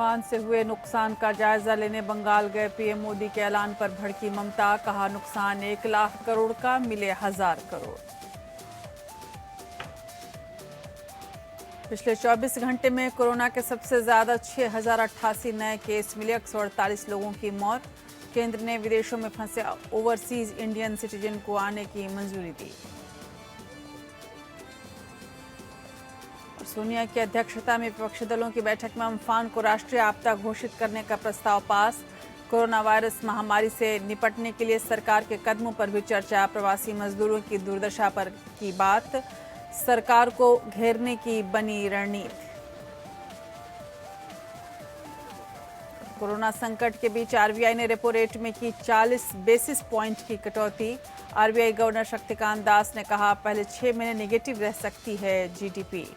तूफान से हुए नुकसान का जायजा लेने बंगाल गए पीएम मोदी के ऐलान पर भड़की ममता। कहा नुकसान 1 लाख करोड़ का, मिले 1000 करोड़। पिछले 24 घंटे में कोरोना के सबसे ज्यादा 6088 नए केस मिले, 148 लोगों की मौत। केंद्र ने विदेशों में फंसे ओवरसीज इंडियन सिटीजन को आने की मंजूरी दी। सोनिया की अध्यक्षता में विपक्षी दलों की बैठक में अम्फान को राष्ट्रीय आपदा घोषित करने का प्रस्ताव पास। कोरोना वायरस महामारी से निपटने के लिए सरकार के कदमों पर भी चर्चा। प्रवासी मजदूरों की दुर्दशा पर की बात। सरकार को घेरने की बनी रणनीति। कोरोना संकट के बीच आरबीआई ने रेपो रेट में की 40 बेसिस पॉइंट की कटौती। आरबीआई गवर्नर शक्तिकांत दास ने कहा पहले 6 महीने नेगेटिव रह सकती है जीडीपी।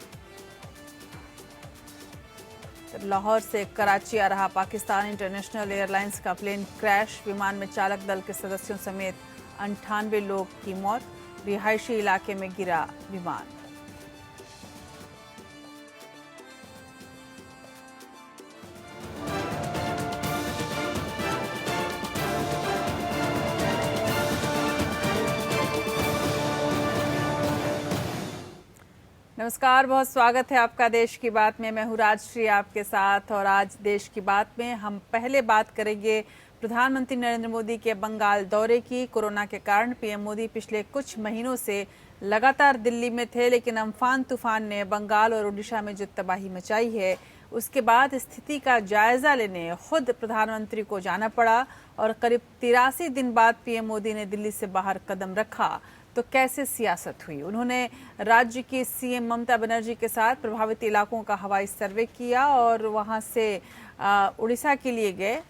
लाहौर से कराची आ रहा पाकिस्तान इंटरनेशनल एयरलाइंस का प्लेन क्रैश। विमान में चालक दल के सदस्यों समेत 98 लोग की मौत। रिहायशी इलाके में गिरा विमान। नमस्कार, बहुत स्वागत है आपका देश की बात में। मैं हूँ राजश्री आपके साथ। और आज देश की बात में हम पहले बात करेंगे प्रधानमंत्री नरेंद्र मोदी के बंगाल दौरे की। कोरोना के कारण पीएम मोदी पिछले कुछ महीनों से लगातार दिल्ली में थे, लेकिन अम्फान तूफान ने बंगाल और ओडिशा में जो तबाही मचाई है, उसके बाद स्थिति का जायजा लेने खुद प्रधानमंत्री को जाना पड़ा। और करीब 83 दिन बाद पीएम मोदी ने दिल्ली से बाहर कदम रखा तो कैसे सियासत हुई। उन्होंने राज्य की सीएम ममता बनर्जी के साथ प्रभावित इलाकों का हवाई सर्वे किया और वहां से उड़ीसा के लिए गए।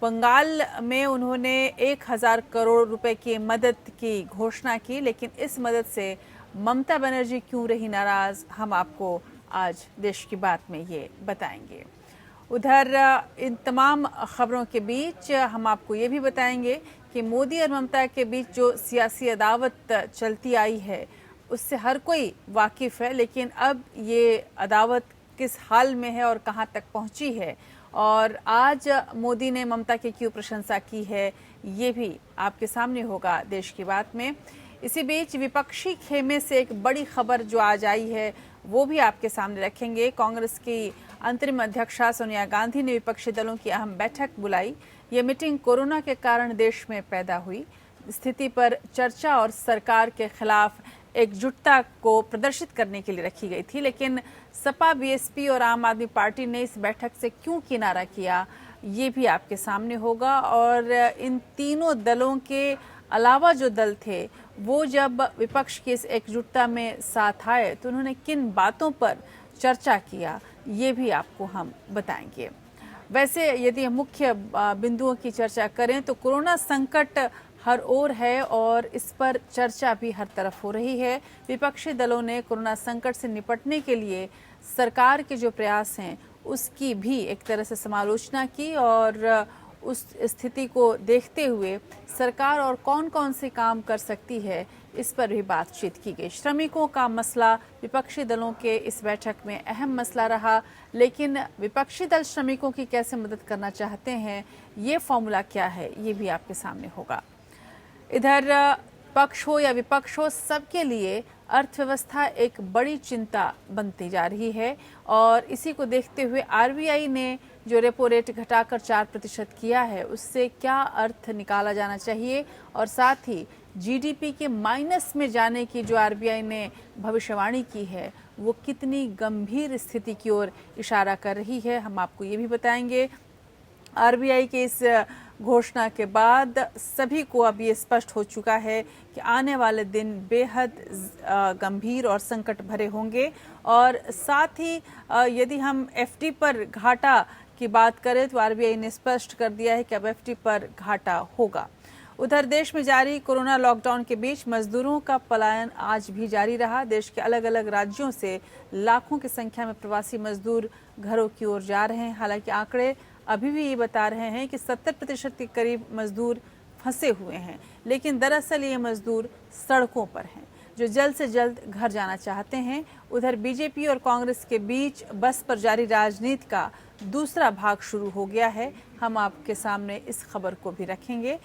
बंगाल में उन्होंने 1000 करोड़ रुपए की मदद की घोषणा की, लेकिन इस मदद से ममता बनर्जी क्यों रही नाराज, हम आपको आज देश की बात में ये बताएंगे। उधर इन तमाम खबरों के बीच हम आपको ये भी बताएंगे कि मोदी और ममता के बीच जो सियासी अदावत चलती आई है उससे हर कोई वाकिफ है, लेकिन अब ये अदावत किस हाल में है और कहां तक पहुंची है, और आज मोदी ने ममता की क्यों प्रशंसा की है, ये भी आपके सामने होगा देश की बात में। इसी बीच विपक्षी खेमे से एक बड़ी खबर जो आज आई है वो भी आपके सामने रखेंगे। कांग्रेस की अंतरिम अध्यक्षा सोनिया गांधी ने विपक्षी दलों की अहम बैठक बुलाई। ये मीटिंग कोरोना के कारण देश में पैदा हुई स्थिति पर चर्चा और सरकार के खिलाफ एकजुटता को प्रदर्शित करने के लिए रखी गई थी, लेकिन सपा, बीएसपी और आम आदमी पार्टी ने इस बैठक से क्यों किनारा किया, ये भी आपके सामने होगा। और इन तीनों दलों के अलावा जो दल थे वो जब विपक्ष की इस एकजुटता में साथ आए तो उन्होंने किन बातों पर चर्चा किया, ये भी आपको हम बताएंगे। वैसे यदि हम मुख्य बिंदुओं की चर्चा करें तो कोरोना संकट हर ओर है और इस पर चर्चा भी हर तरफ हो रही है। विपक्षी दलों ने कोरोना संकट से निपटने के लिए सरकार के जो प्रयास हैं उसकी भी एक तरह से समालोचना की और उस स्थिति को देखते हुए सरकार और कौन कौन से काम कर सकती है इस पर भी बातचीत की गई। श्रमिकों का मसला विपक्षी दलों के इस बैठक में अहम मसला रहा, लेकिन विपक्षी दल श्रमिकों की कैसे मदद करना चाहते हैं, ये फॉर्मूला क्या है, ये भी आपके सामने होगा। इधर पक्ष हो या विपक्ष हो, सबके लिए अर्थव्यवस्था एक बड़ी चिंता बनती जा रही है और इसी को देखते हुए आरबीआई ने जो रेपो रेट घटाकर 4% किया है उससे क्या अर्थ निकाला जाना चाहिए, और साथ ही जीडीपी के माइनस में जाने की जो आरबीआई ने भविष्यवाणी की है वो कितनी गंभीर स्थिति की ओर इशारा कर रही है, हम आपको ये भी बताएंगे। आरबीआई के इस घोषणा के बाद सभी को अब ये स्पष्ट हो चुका है कि आने वाले दिन बेहद गंभीर और संकट भरे होंगे। और साथ ही यदि हम एफडी पर घाटा की बात करें तो आरबीआई ने स्पष्ट कर दिया है कि अब एफडी पर घाटा होगा। उधर देश में जारी कोरोना लॉकडाउन के बीच मजदूरों का पलायन आज भी जारी रहा। देश के अलग अलग राज्यों से लाखों की संख्या में प्रवासी मजदूर घरों की ओर जा रहे हैं। हालांकि आंकड़े अभी भी ये बता रहे हैं कि 70% के करीब मजदूर फंसे हुए हैं, लेकिन दरअसल ये मजदूर सड़कों पर हैं जो जल्द से जल्द घर जाना चाहते हैं। उधर बीजेपी और कांग्रेस के बीच बस पर जारी राजनीति का दूसरा भाग शुरू हो गया है। हम आपके सामने इस खबर को भी रखेंगे।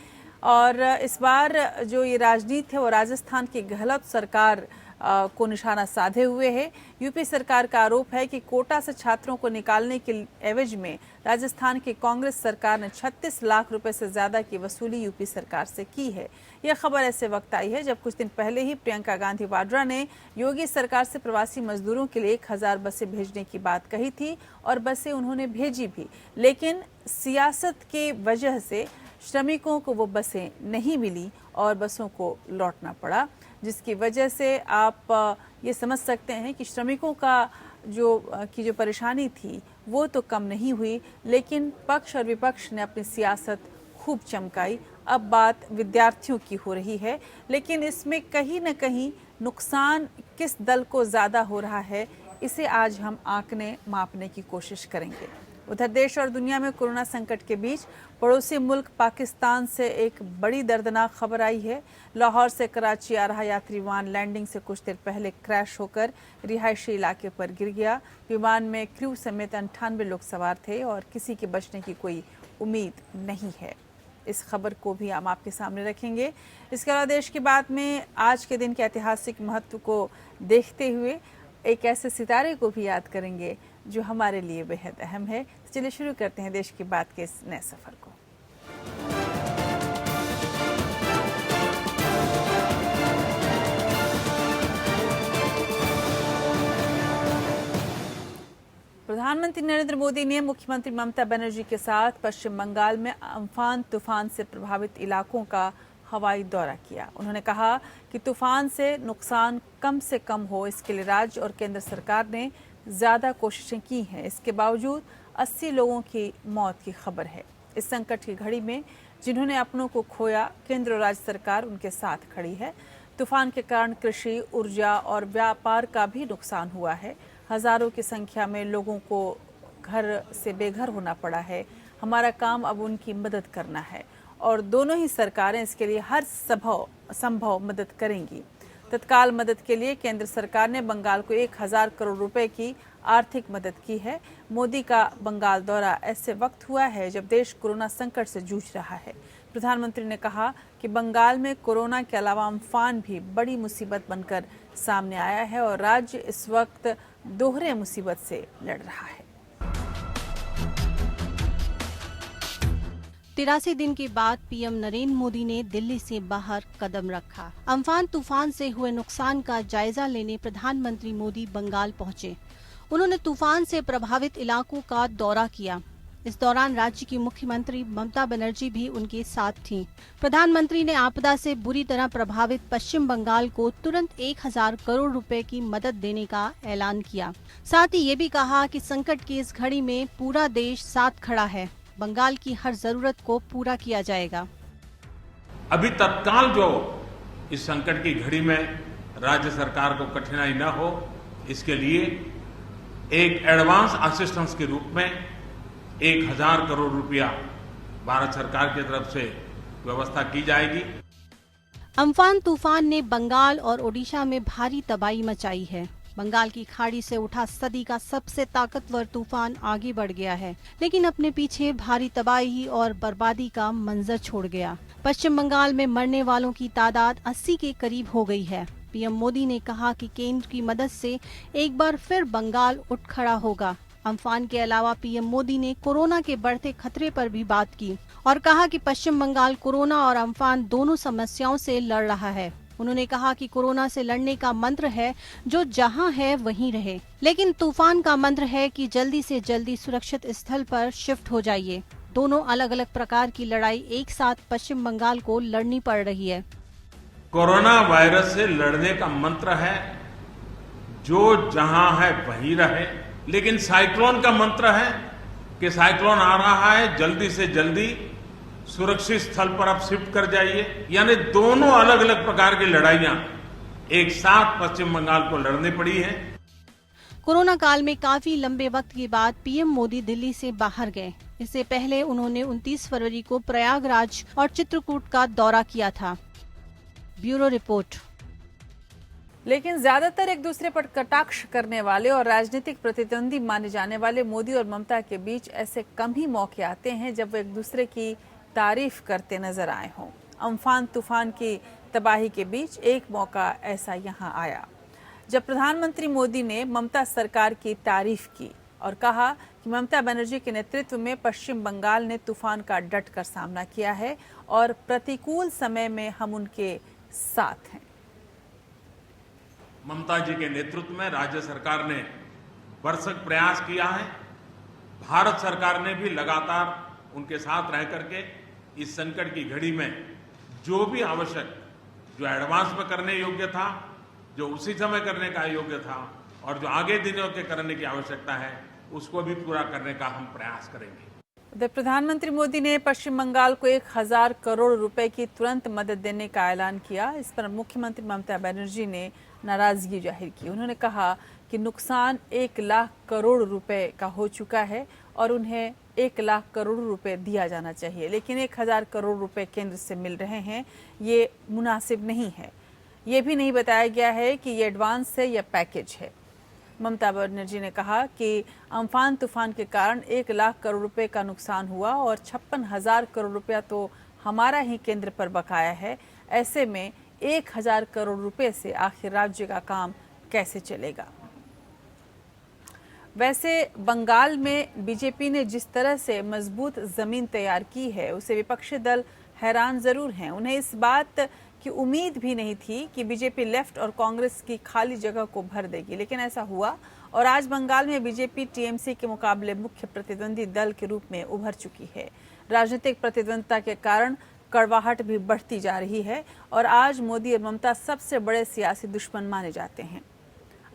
और इस बार जो ये राजनीति है वो राजस्थान की गहलोत सरकार को निशाना साधे हुए है। यूपी सरकार का आरोप है कि कोटा से छात्रों को निकालने के एवज में राजस्थान की कांग्रेस सरकार ने 36 लाख रुपए से ज्यादा की वसूली यूपी सरकार से की है। यह खबर ऐसे वक्त आई है जब कुछ दिन पहले ही प्रियंका गांधी वाड्रा ने योगी सरकार से प्रवासी मजदूरों के लिए 1000 बसें भेजने की बात कही थी और बसें उन्होंने भेजी भी, लेकिन सियासत की वजह से श्रमिकों को वो बसें नहीं मिली और बसों को लौटना पड़ा, जिसकी वजह से आप ये समझ सकते हैं कि श्रमिकों का जो परेशानी थी वो तो कम नहीं हुई, लेकिन पक्ष और विपक्ष ने अपनी सियासत खूब चमकाई। अब बात विद्यार्थियों की हो रही है, लेकिन इसमें कहीं न कहीं नुकसान किस दल को ज़्यादा हो रहा है, इसे आज हम आंकने मापने की कोशिश करेंगे। उधर देश और दुनिया में कोरोना संकट के बीच पड़ोसी मुल्क पाकिस्तान से एक बड़ी दर्दनाक खबर आई है। लाहौर से कराची आ रहा यात्री विमान लैंडिंग से कुछ देर पहले क्रैश होकर रिहायशी इलाके पर गिर गया। विमान में क्रू समेत 98 लोग सवार थे और किसी के बचने की कोई उम्मीद नहीं है। इस खबर को भी हम आपके सामने रखेंगे। इसके अलावा देश की बात में आज के दिन के ऐतिहासिक महत्व को देखते हुए एक ऐसे सितारे को भी याद करेंगे जो हमारे लिए बेहद अहम है। तो चलिए शुरू करते हैं देश की बात के इस नए सफर को। प्रधानमंत्री नरेंद्र मोदी ने मुख्यमंत्री ममता बनर्जी के साथ पश्चिम बंगाल में अम्फान तूफान से प्रभावित इलाकों का हवाई दौरा किया। उन्होंने कहा कि तूफान से नुकसान कम से कम हो, इसके लिए राज्य और केंद्र सरकार ने ज़्यादा कोशिशें की हैं। इसके बावजूद 80 लोगों की मौत की खबर है। इस संकट की घड़ी में जिन्होंने अपनों को खोया, केंद्र और राज्य सरकार उनके साथ खड़ी है। तूफान के कारण कृषि, ऊर्जा और व्यापार का भी नुकसान हुआ है। हजारों की संख्या में लोगों को घर से बेघर होना पड़ा है। हमारा काम अब उनकी मदद करना है और दोनों ही सरकारें इसके लिए हर संभव मदद करेंगी। तत्काल मदद के लिए केंद्र सरकार ने बंगाल को 1000 करोड़ रुपए की आर्थिक मदद की है। मोदी का बंगाल दौरा ऐसे वक्त हुआ है जब देश कोरोना संकट से जूझ रहा है। प्रधानमंत्री ने कहा कि बंगाल में कोरोना के अलावा अम्फान भी बड़ी मुसीबत बनकर सामने आया है और राज्य इस वक्त दोहरे मुसीबत से लड़ रहा है। 83 दिन के बाद पीएम नरेंद्र मोदी ने दिल्ली से बाहर कदम रखा। अम्फान तूफान से हुए नुकसान का जायजा लेने प्रधानमंत्री मोदी बंगाल पहुंचे। उन्होंने तूफान से प्रभावित इलाकों का दौरा किया। इस दौरान राज्य की मुख्यमंत्री ममता बनर्जी भी उनके साथ थीं। प्रधानमंत्री ने आपदा से बुरी तरह प्रभावित पश्चिम बंगाल को तुरंत 1000 करोड़ रुपए की मदद देने का ऐलान किया। साथ ही ये भी कहा कि संकट की इस घड़ी में पूरा देश साथ खड़ा है। बंगाल की हर जरूरत को पूरा किया जाएगा। अभी तत्काल जो इस संकट की घड़ी में राज्य सरकार को कठिनाई न हो, इसके लिए एक एडवांस असिस्टेंस के रूप में 1000 करोड़ रुपया भारत सरकार की तरफ से व्यवस्था की जाएगी। अम्फान तूफान ने बंगाल और ओडिशा में भारी तबाही मचाई है। बंगाल की खाड़ी से उठा सदी का सबसे ताकतवर तूफान आगे बढ़ गया है, लेकिन अपने पीछे भारी तबाही और बर्बादी का मंजर छोड़ गया। पश्चिम बंगाल में मरने वालों की तादाद 80 के करीब हो गई है। पीएम मोदी ने कहा कि केंद्र की मदद से एक बार फिर बंगाल उठ खड़ा होगा। अम्फान के अलावा पीएम मोदी ने कोरोना के बढ़ते खतरे पर भी बात की और कहा कि पश्चिम बंगाल कोरोना और अम्फान दोनों समस्याओं से लड़ रहा है। उन्होंने कहा कि कोरोना से लड़ने का मंत्र है जो जहां है वहीं रहे, लेकिन तूफान का मंत्र है कि जल्दी से जल्दी सुरक्षित स्थल पर शिफ्ट हो जाइए। दोनों अलग अलग प्रकार की लड़ाई एक साथ पश्चिम बंगाल को लड़नी पड़ रही है। कोरोना वायरस से लड़ने का मंत्र है जो जहां है वहीं रहे, लेकिन साइक्लोन का मंत्र है कि साइक्लोन आ रहा है, जल्दी से जल्दी सुरक्षित स्थल पर आप शिफ्ट कर जाइए। यानी दोनों अलग अलग प्रकार की लड़ाइयां एक साथ पश्चिम बंगाल को लड़नी पड़ी है। कोरोना काल में काफी लंबे वक्त के बाद पीएम मोदी दिल्ली से बाहर गए। इससे पहले उन्होंने 29 फरवरी को प्रयागराज और चित्रकूट का दौरा किया था। Bureau report. लेकिन ज्यादातर एक दूसरे पर कटाक्ष करने वाले और राजनीतिक प्रतिद्वंदी माने जाने वाले मोदी और ममता के बीच ऐसे कम ही मौके आते हैं जब वे एक दूसरे की तारीफ करते नजर आए हों। अम्फान तूफान की तबाही के बीच एक मौका ऐसा यहां आया जब प्रधानमंत्री मोदी ने ममता सरकार की तारीफ की और कहा कि ममता बनर्जी के नेतृत्व में पश्चिम बंगाल ने तूफान का डटकर सामना किया है और प्रतिकूल समय में हम उनके साथ हैं। ममता जी के नेतृत्व में राज्य सरकार ने भरसक प्रयास किया है। भारत सरकार ने भी लगातार उनके साथ रह करके इस संकट की घड़ी में जो भी आवश्यक, जो एडवांस में करने योग्य था, जो उसी समय करने का योग्य था और जो आगे दिनों के करने की आवश्यकता है, उसको भी पूरा करने का हम प्रयास करेंगे। प्रधानमंत्री मोदी ने पश्चिम बंगाल को 1000 करोड़ रुपए की तुरंत मदद देने का ऐलान किया। इस पर मुख्यमंत्री ममता बनर्जी ने नाराजगी जाहिर की। उन्होंने कहा कि नुकसान 1 लाख करोड़ रुपए का हो चुका है और उन्हें 1 लाख करोड़ रुपए दिया जाना चाहिए, लेकिन 1000 करोड़ रुपए केंद्र से मिल रहे हैं, ये मुनासिब नहीं है। ये भी नहीं बताया गया है कि ये एडवांस है या पैकेज है। ममता बनर्जी ने कहा कि अम्फान तूफान के कारण 1 लाख करोड़ रुपए का नुकसान हुआ और 56,000 करोड़ रुपया तो हमारा ही केंद्र पर बकाया है। ऐसे में 1000 करोड़ रुपए से आखिर राज्य का काम कैसे चलेगा। वैसे बंगाल में बीजेपी ने जिस तरह से मजबूत जमीन तैयार की है, उसे विपक्षी दल हैरान जरूर हैं। उन्हें इस बात की उम्मीद भी नहीं थी कि बीजेपी लेफ्ट और कांग्रेस की खाली जगह को भर देगी, लेकिन ऐसा हुआ और आज बंगाल में बीजेपी टीएमसी के मुकाबले मुख्य प्रतिद्वंदी दल के रूप में उभर चुकी है। राजनीतिक प्रतिद्वंदिता के कारण कड़वाहट भी बढ़ती जा रही है और आज मोदी और ममता सबसे बड़े सियासी दुश्मन माने जाते हैं।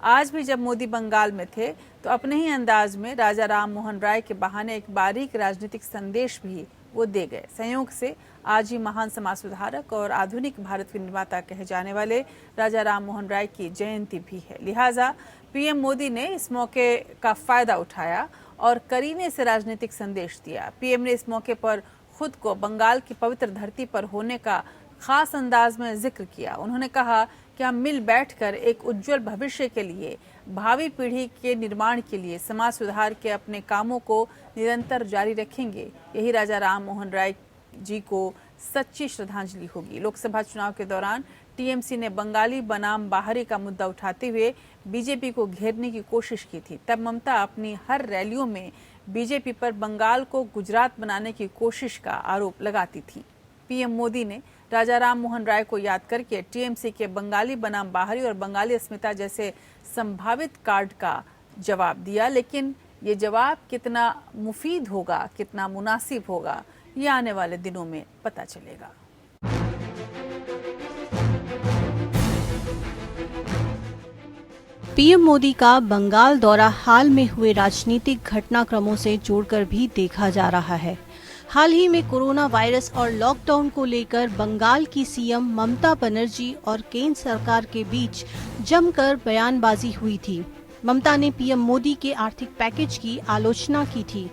आज भी जब मोदी बंगाल में थे तो अपने ही अंदाज में राजा राम मोहन राय के बहाने एक बारीक राजनीतिक संदेश भी वो दे गए। संयोग से आज ही महान समाज सुधारक और आधुनिक भारत के निर्माता कहे जाने वाले राजा राम मोहन राय की जयंती भी है। लिहाजा पीएम मोदी ने इस मौके का फायदा उठाया और करीने से राजनीतिक संदेश दिया। पीएम ने इस मौके पर खुद को बंगाल की पवित्र धरती पर होने का खास अंदाज में जिक्र किया। उन्होंने कहा कि हम मिल बैठकर एक उज्जवल भविष्य के लिए, भावी पीढ़ी के निर्माण के लिए समाज सुधार के अपने कामों को निरंतर जारी रखेंगे। यही राजा राम मोहन राय जी को सच्ची श्रद्धांजलि होगी। लोकसभा चुनाव के दौरान टीएमसी ने बंगाली बनाम बाहरी का मुद्दा उठाते हुए बीजेपी को घेरने की कोशिश की थी। तब ममता अपनी हर रैलियों में बीजेपी पर बंगाल को गुजरात बनाने की कोशिश का आरोप लगाती थी। पीएम मोदी ने राजा राम मोहन राय को याद करके टीएमसी के बंगाली बनाम बाहरी और बंगाली अस्मिता जैसे संभावित कार्ड का जवाब दिया, लेकिन ये जवाब कितना मुफीद होगा, कितना मुनासिब होगा, ये आने वाले दिनों में पता चलेगा। पीएम मोदी का बंगाल दौरा हाल में हुए राजनीतिक घटनाक्रमों से जोड़कर भी देखा जा रहा है। हाल ही में कोरोना वायरस और लॉकडाउन को लेकर बंगाल की सीएम ममता बनर्जी और केंद्र सरकार के बीच जमकर बयानबाजी हुई थी। ममता ने पीएम मोदी के आर्थिक पैकेज की आलोचना की थी।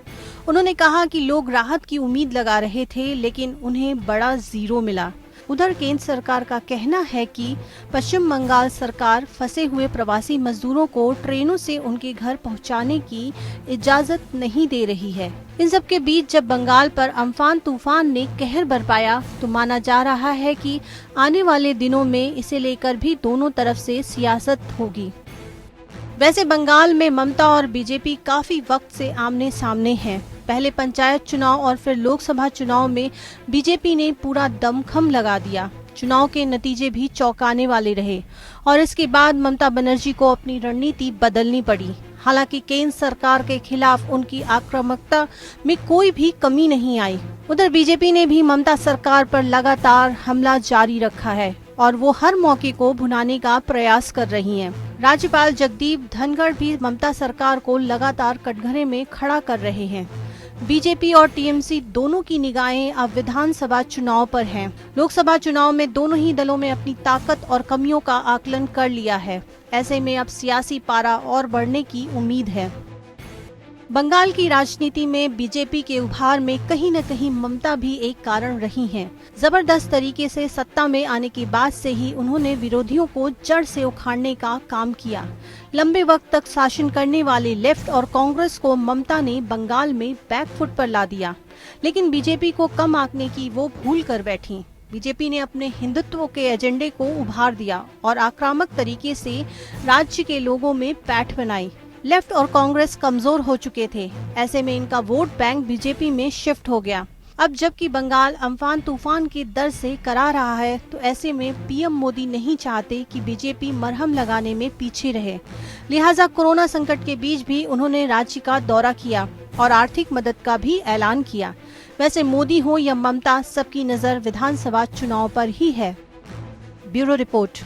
उन्होंने कहा कि लोग राहत की उम्मीद लगा रहे थे, लेकिन उन्हें बड़ा जीरो मिला। उधर केंद्र सरकार का कहना है कि पश्चिम बंगाल सरकार फंसे हुए प्रवासी मजदूरों को ट्रेनों से उनके घर पहुंचाने की इजाजत नहीं दे रही है। इन सब के बीच जब बंगाल पर अम्फान तूफान ने कहर बरपाया तो माना जा रहा है कि आने वाले दिनों में इसे लेकर भी दोनों तरफ से सियासत होगी। वैसे बंगाल में ममता और बीजेपी काफी वक्त से आमने सामने हैं। पहले पंचायत चुनाव और फिर लोकसभा चुनाव में बीजेपी ने पूरा दमखम लगा दिया। चुनाव के नतीजे भी चौंकाने वाले रहे और इसके बाद ममता बनर्जी को अपनी रणनीति बदलनी पड़ी। हालांकि केंद्र सरकार के खिलाफ उनकी आक्रामकता में कोई भी कमी नहीं आई। उधर बीजेपी ने भी ममता सरकार पर लगातार हमला जारी रखा है और वो हर मौके को भुनाने का प्रयास कर रही हैं। राज्यपाल जगदीप धनखड़ भी ममता सरकार को लगातार कटघरे में खड़ा कर रहे हैं। बीजेपी और टीएमसी दोनों की निगाहें अब विधानसभा चुनाव पर हैं। लोकसभा चुनाव में दोनों ही दलों में अपनी ताकत और कमियों का आकलन कर लिया है। ऐसे में अब सियासी पारा और बढ़ने की उम्मीद है। बंगाल की राजनीति में बीजेपी के उभार में कहीं न कहीं ममता भी एक कारण रही हैं। जबरदस्त तरीके से सत्ता में आने के बाद से ही उन्होंने विरोधियों को जड़ से उखाड़ने का काम किया। लंबे वक्त तक शासन करने वाले लेफ्ट और कांग्रेस को ममता ने बंगाल में बैकफुट पर ला दिया, लेकिन बीजेपी को कम आंकने की वो भूल कर बैठी। बीजेपी ने अपने हिंदुत्व के एजेंडे को उभार दिया और आक्रामक तरीके से राज्य के लोगों में पैठ बनाई। लेफ्ट और कांग्रेस कमजोर हो चुके थे, ऐसे में इनका वोट बैंक बीजेपी में शिफ्ट हो गया। अब जबकि बंगाल अम्फान तूफान की दर से करा रहा है, तो ऐसे में पीएम मोदी नहीं चाहते कि बीजेपी मरहम लगाने में पीछे रहे। लिहाजा कोरोना संकट के बीच भी उन्होंने राज्य का दौरा किया और आर्थिक मदद का भी ऐलान किया। वैसे मोदी हो या ममता, सबकी नजर विधानसभा चुनाव पर ही है। Bureau report.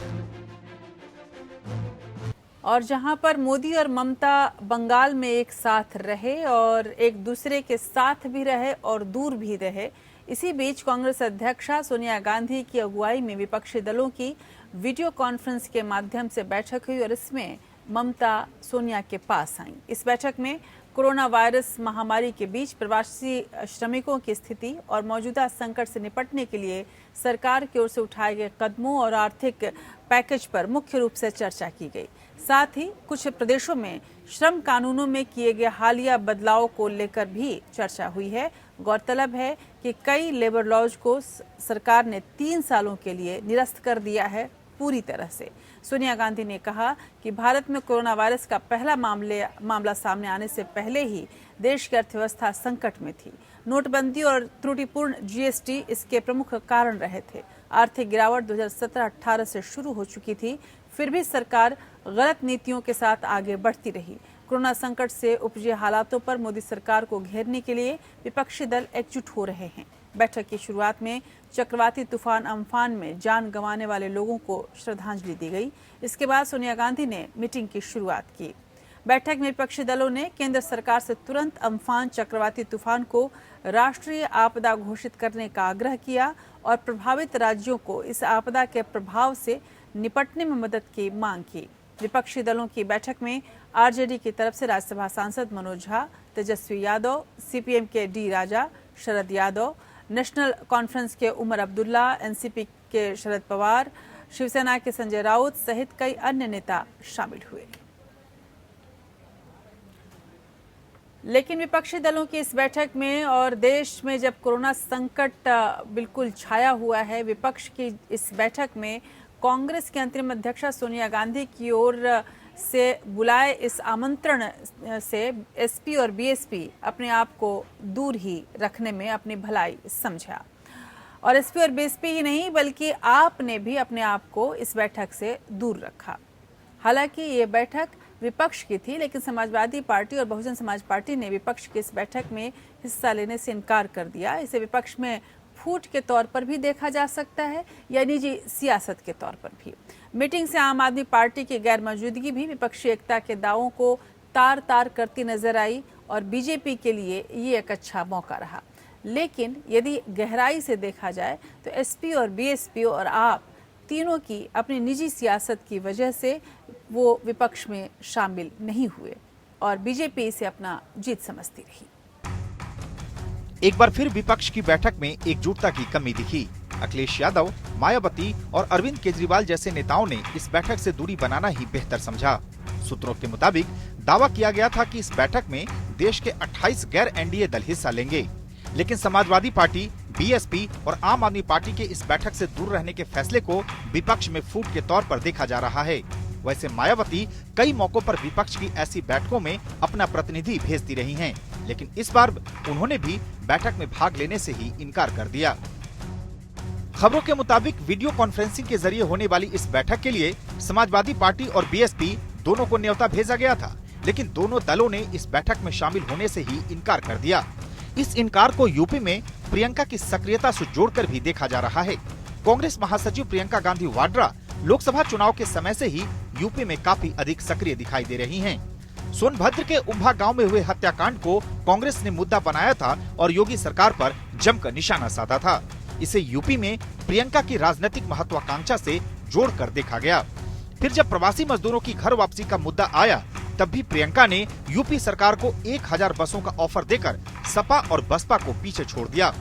और जहां पर मोदी और ममता बंगाल में एक साथ रहे और एक दूसरे के साथ भी रहे और दूर भी रहे, इसी बीच कांग्रेस अध्यक्षा सोनिया गांधी की अगुवाई में विपक्षी दलों की वीडियो कॉन्फ्रेंस के माध्यम से बैठक हुई और इसमें ममता सोनिया के पास आई। इस बैठक में कोरोना वायरस महामारी के बीच प्रवासी श्रमिकों की स्थिति और मौजूदा संकट से निपटने के लिए सरकार की ओर से उठाए गए कदमों और आर्थिक पैकेज पर मुख्य रूप से चर्चा की गई। साथ ही कुछ प्रदेशों में श्रम कानूनों में किए गए हालिया बदलाव को लेकर भी चर्चा हुई है। गौरतलब है कि कई लेबर लॉज को सरकार ने 3 सालों के लिए निरस्त कर दिया है पूरी तरह से। सोनिया गांधी ने कहा कि भारत में कोरोना वायरस का पहला मामला सामने आने से पहले ही देश की अर्थव्यवस्था संकट में थी। नोटबंदी और त्रुटिपूर्ण जीएसटी इसके प्रमुख कारण रहे थे। आर्थिक गिरावट 2017-18 से शुरू हो चुकी थी, फिर भी सरकार गलत नीतियों के साथ आगे बढ़ती रही। कोरोना संकट से उपजे हालातों पर मोदी सरकार को घेरने के लिए विपक्षी दल एकजुट हो रहे हैं। बैठक की शुरुआत में चक्रवाती तूफान अम्फान में जान गंवाने वाले लोगों को श्रद्धांजलि दी गई। इसके बाद सोनिया गांधी ने मीटिंग की शुरुआत की। बैठक में विपक्षी दलों ने केंद्र सरकार से तुरंत अम्फान चक्रवाती तूफान को राष्ट्रीय आपदा घोषित करने का आग्रह किया और प्रभावित राज्यों को इस आपदा के प्रभाव से निपटने में मदद की मांग की। विपक्षी दलों की बैठक में आरजेडी की तरफ से राज्यसभा सांसद मनोज झा, तेजस्वी यादव, सीपीएम के डी राजा, शरद यादव, नेशनल कॉन्फ्रेंस के उमर अब्दुल्ला, एनसीपी के शरद पवार, शिवसेना के संजय राउत सहित कई अन्य नेता शामिल हुए। लेकिन विपक्षी दलों की इस बैठक में और देश में जब कोरोना संकट बिल्कुल छाया हुआ है, विपक्ष की इस बैठक में कांग्रेस की अंतरिम अध्यक्षा सोनिया गांधी की ओर से बुलाए इस आमंत्रण से एसपी और बीएसपी अपने आप को दूर ही रखने में अपनी भलाई समझा। और एसपी और बीएसपी ही नहीं बल्कि आपने भी अपने आप को इस बैठक से दूर रखा। हालांकि ये बैठक विपक्ष की थी, लेकिन समाजवादी पार्टी और बहुजन समाज पार्टी ने विपक्ष की इस बैठक में हिस्सा लेने से इनकार कर दिया। इसे विपक्ष में फूट के तौर पर भी देखा जा सकता है या निजी सियासत के तौर पर भी। मीटिंग से आम आदमी पार्टी की गैर मौजूदगी भी विपक्षी एकता के दावों को तार तार करती नजर आई और बीजेपी के लिए ये एक अच्छा मौका रहा। लेकिन यदि गहराई से देखा जाए तो एसपी और बीएसपी और आप तीनों की अपनी निजी सियासत की वजह से वो विपक्ष में शामिल नहीं हुए और बीजेपी इसे अपना जीत समझती रही। एक बार फिर विपक्ष की बैठक में एकजुटता की कमी दिखी। अखिलेश यादव, मायावती और अरविंद केजरीवाल जैसे नेताओं ने इस बैठक से दूरी बनाना ही बेहतर समझा। सूत्रों के मुताबिक दावा किया गया था कि इस बैठक में देश के 28 गैर एनडीए दल हिस्सा लेंगे, लेकिन समाजवादी पार्टी, बीएसपी और आम आदमी पार्टी के इस बैठक से दूर रहने के फैसले को विपक्ष में फूट के तौर पर देखा जा रहा है। वैसे मायावती कई मौकों पर विपक्ष की ऐसी बैठकों में अपना प्रतिनिधि भेजती रही हैं, लेकिन इस बार उन्होंने भी बैठक में भाग लेने से ही इनकार कर दिया। खबरों के मुताबिक वीडियो कॉन्फ्रेंसिंग के जरिए होने वाली इस बैठक के लिए समाजवादी पार्टी और बीएसपी दोनों को न्योता भेजा गया था, लेकिन दोनों दलों ने इस बैठक में शामिल होने से ही इनकार कर दिया। इस इनकार को यूपी में प्रियंका की सक्रियता से जोड़कर भी देखा जा रहा है। कांग्रेस महासचिव प्रियंका गांधी वाड्रा लोकसभा चुनाव के समय से ही यूपी में काफी अधिक सक्रिय दिखाई दे रही हैं। सोनभद्र के उम्भा गांव में हुए हत्याकांड को कांग्रेस ने मुद्दा बनाया था और योगी सरकार पर जमकर निशाना साधा था। इसे यूपी में प्रियंका की राजनीतिक महत्वाकांक्षा से जोड़कर देखा गया। फिर जब प्रवासी मजदूरों की घर वापसी का मुद्दा आया तब भी प्रियंका ने यूपी सरकार को 1000 बसों का ऑफर देकर सपा और बसपा को पीछे छोड़ दिया।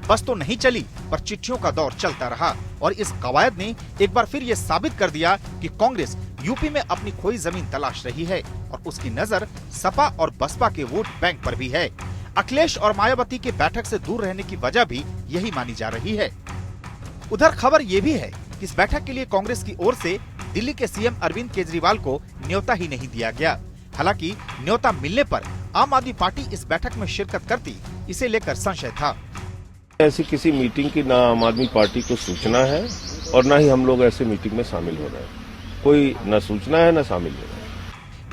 बस तो नहीं चली, पर चिट्ठियों का दौर चलता रहा और इस कवायद ने एक बार फिर ये साबित कर दिया कि कांग्रेस यूपी में अपनी खोई जमीन तलाश रही है और उसकी नजर सपा और बसपा के वोट बैंक पर भी है। अखिलेश और मायावती के बैठक से दूर रहने की वजह भी यही मानी जा रही है। उधर खबर ये भी है कि इस बैठक के लिए कांग्रेस की ओर से दिल्ली के सीएम अरविंद केजरीवाल को न्योता ही नहीं दिया गया। हालांकि न्योता मिलने पर आम आदमी पार्टी इस बैठक में शिरकत करती, इसे लेकर संशय था। ऐसी किसी मीटिंग की ना आम आदमी पार्टी को सूचना है और ना ही हम लोग ऐसे मीटिंग में शामिल हो रहे हैं। कोई न सूचना है न शामिल हो रहा है।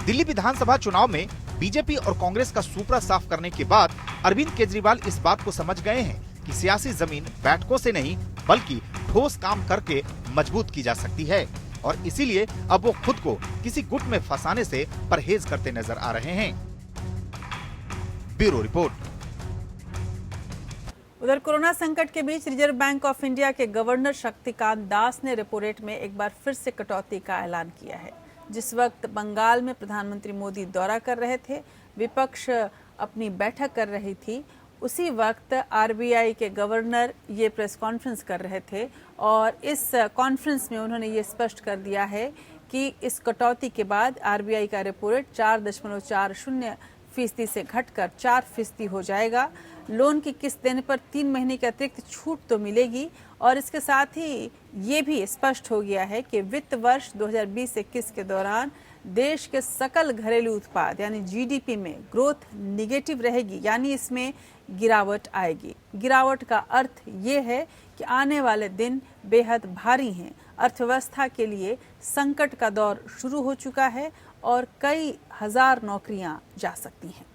दिल्ली विधानसभा चुनाव में बीजेपी और कांग्रेस का सुपड़ा साफ करने के बाद अरविंद केजरीवाल इस बात को समझ गए हैं कि सियासी जमीन बैठकों से नहीं बल्कि ठोस काम करके मजबूत की जा सकती है और इसीलिए अब वो खुद को किसी गुट में फंसाने से परहेज करते नजर आ रहे हैं। Bureau report. उधर कोरोना संकट के बीच रिजर्व बैंक ऑफ इंडिया के गवर्नर शक्तिकांत दास ने रेपो रेट में एक बार फिर से कटौती का ऐलान किया है। जिस वक्त बंगाल में प्रधानमंत्री मोदी दौरा कर रहे थे, विपक्ष अपनी बैठक कर रही थी, उसी वक्त आरबीआई के गवर्नर ये प्रेस कॉन्फ्रेंस कर रहे थे और इस कॉन्फ्रेंस में उन्होंने ये स्पष्ट कर दिया है कि इस कटौती के बाद आरबीआई का रेपो रेट 4.40% से घटकर 4% हो जाएगा। लोन की किस्त देने पर 3 महीने के अतिरिक्त छूट तो मिलेगी और इसके साथ ही ये भी स्पष्ट हो गया है कि वित्त वर्ष 2020-21 के दौरान देश के सकल घरेलू उत्पाद यानी जीडीपी में ग्रोथ निगेटिव रहेगी, यानी इसमें गिरावट आएगी। गिरावट का अर्थ ये है कि आने वाले दिन बेहद भारी हैं। अर्थव्यवस्था के लिए संकट का दौर शुरू हो चुका है और कई हजार नौकरियां जा सकती हैं।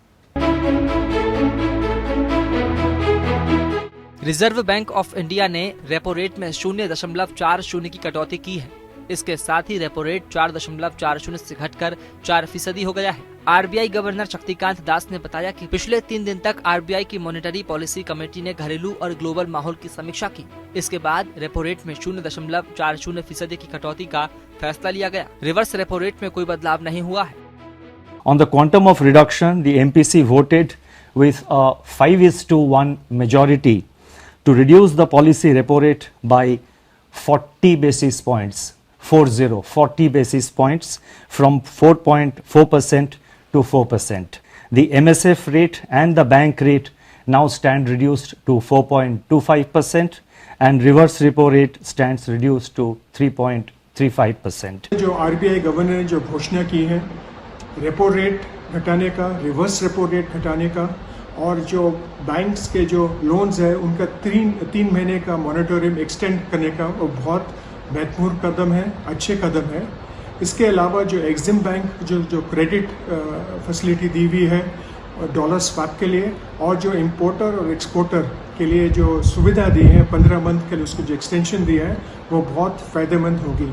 रिजर्व बैंक ऑफ इंडिया ने रेपो रेट में 0.40 की कटौती की है। इसके साथ ही रेपो रेट 4.40 से घटकर 4% हो गया है। आरबीआई गवर्नर शक्तिकांत दास ने बताया कि पिछले 3 दिन तक आरबीआई की मॉनेटरी पॉलिसी कमेटी ने घरेलू और ग्लोबल माहौल की समीक्षा की। इसके बाद रेपो रेट में 0.40% की कटौती का फैसला लिया गया। रिवर्स रेपो रेट में कोई बदलाव नहीं हुआ है। On the quantum of reduction, the MPC voted with a 5:1 majority to reduce the policy repo rate by 40 basis points, 40 basis points from 4.4% to 4%. The MSF rate and the bank rate now stand reduced to 4.25% and reverse repo rate stands reduced to 3.35%. जो RBI governor ने जो घोषणा की है repo rate घटाने का, reverse repo rate घटाने का और जो बैंक्स के जो लोन्स है उनका 3 महीने का मॉनिटोरियम एक्सटेंड करने का, वो बहुत महत्वपूर्ण कदम है, अच्छे कदम है। इसके अलावा जो एग्जिम बैंक जो क्रेडिट फैसिलिटी दी हुई है डॉलर स्वैप के लिए और जो इंपोर्टर और एक्सपोर्टर के लिए जो सुविधा दी है 15 मंथ के लिए, उसको जो एक्सटेंशन दिया है वो बहुत फायदेमंद होगी।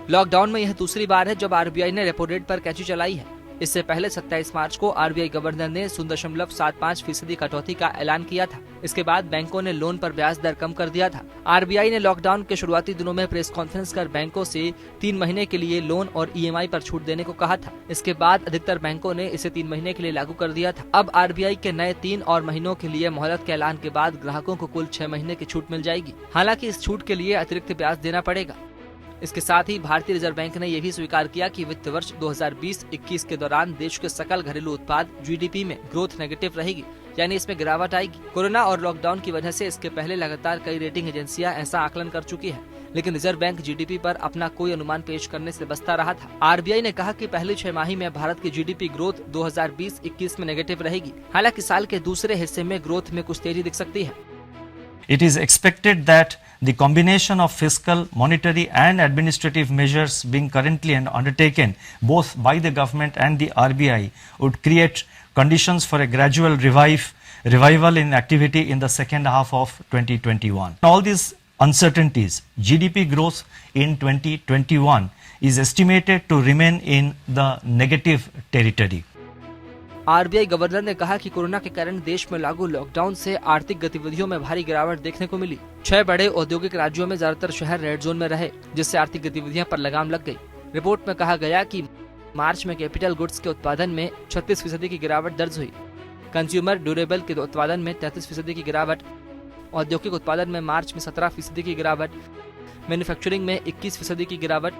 लॉकडाउन में यह दूसरी बार है जब आरबीआई ने रेपो रेट पर कैची चलाई है। इससे पहले 27 मार्च को आरबीआई गवर्नर ने 0.75% कटौती का ऐलान किया था। इसके बाद बैंकों ने लोन पर ब्याज दर कम कर दिया था। आरबीआई ने लॉकडाउन के शुरुआती दिनों में प्रेस कॉन्फ्रेंस कर बैंकों से 3 महीने के लिए लोन और ईएमआई पर छूट देने को कहा था। इसके बाद अधिकतर बैंकों ने इसे 3 महीने के लिए लागू कर दिया था। अब आरबीआई के नए 3 और महीनों के लिए मोहलत के ऐलान के बाद ग्राहकों को कुल 6 महीने की छूट मिल जाएगी। हालांकि इस छूट के लिए अतिरिक्त ब्याज देना पड़ेगा। इसके साथ ही भारतीय रिजर्व बैंक ने यह भी स्वीकार किया कि वित्त वर्ष 2020-21 के दौरान देश के सकल घरेलू उत्पाद जीडीपी में ग्रोथ नेगेटिव रहेगी, यानी इसमें गिरावट आएगी। कोरोना और लॉकडाउन की वजह से इसके पहले लगातार कई रेटिंग एजेंसियां ऐसा आकलन कर चुकी है, लेकिन रिजर्व बैंक जीडीपी पर अपना कोई अनुमान पेश करने से बचता रहा था। आरबीआई ने कहा कि पहली 6 माही में भारत की जीडीपी ग्रोथ 2020-21 में नेगेटिव रहेगी। हालांकि साल के दूसरे हिस्से में ग्रोथ में कुछ तेजी दिख सकती है। It is expected that the combination of fiscal, monetary and administrative measures being currently undertaken both by the government and the RBI would create conditions for a gradual revival in activity in the second half of 2021. All these uncertainties, GDP growth in 2021 is estimated to remain in the negative territory. RBI governor ने कहा कि corona के कारण देश में लागू lockdown से आर्थिक गतिविधियों में भारी गिरावट देखने को मिली। 6 बड़े औद्योगिक राज्यों में ज्यादातर शहर रेड जोन में रहे, जिससे आर्थिक गतिविधियों पर लगाम लग गई। रिपोर्ट में कहा गया कि मार्च में कैपिटल गुड्स के उत्पादन में 36% की गिरावट दर्ज हुई। कंज्यूमर ड्यूरेबल के उत्पादन में 33% की गिरावट, औद्योगिक उत्पादन में मार्च में 17% की गिरावट, मैन्युफैक्चरिंग में 21% की गिरावट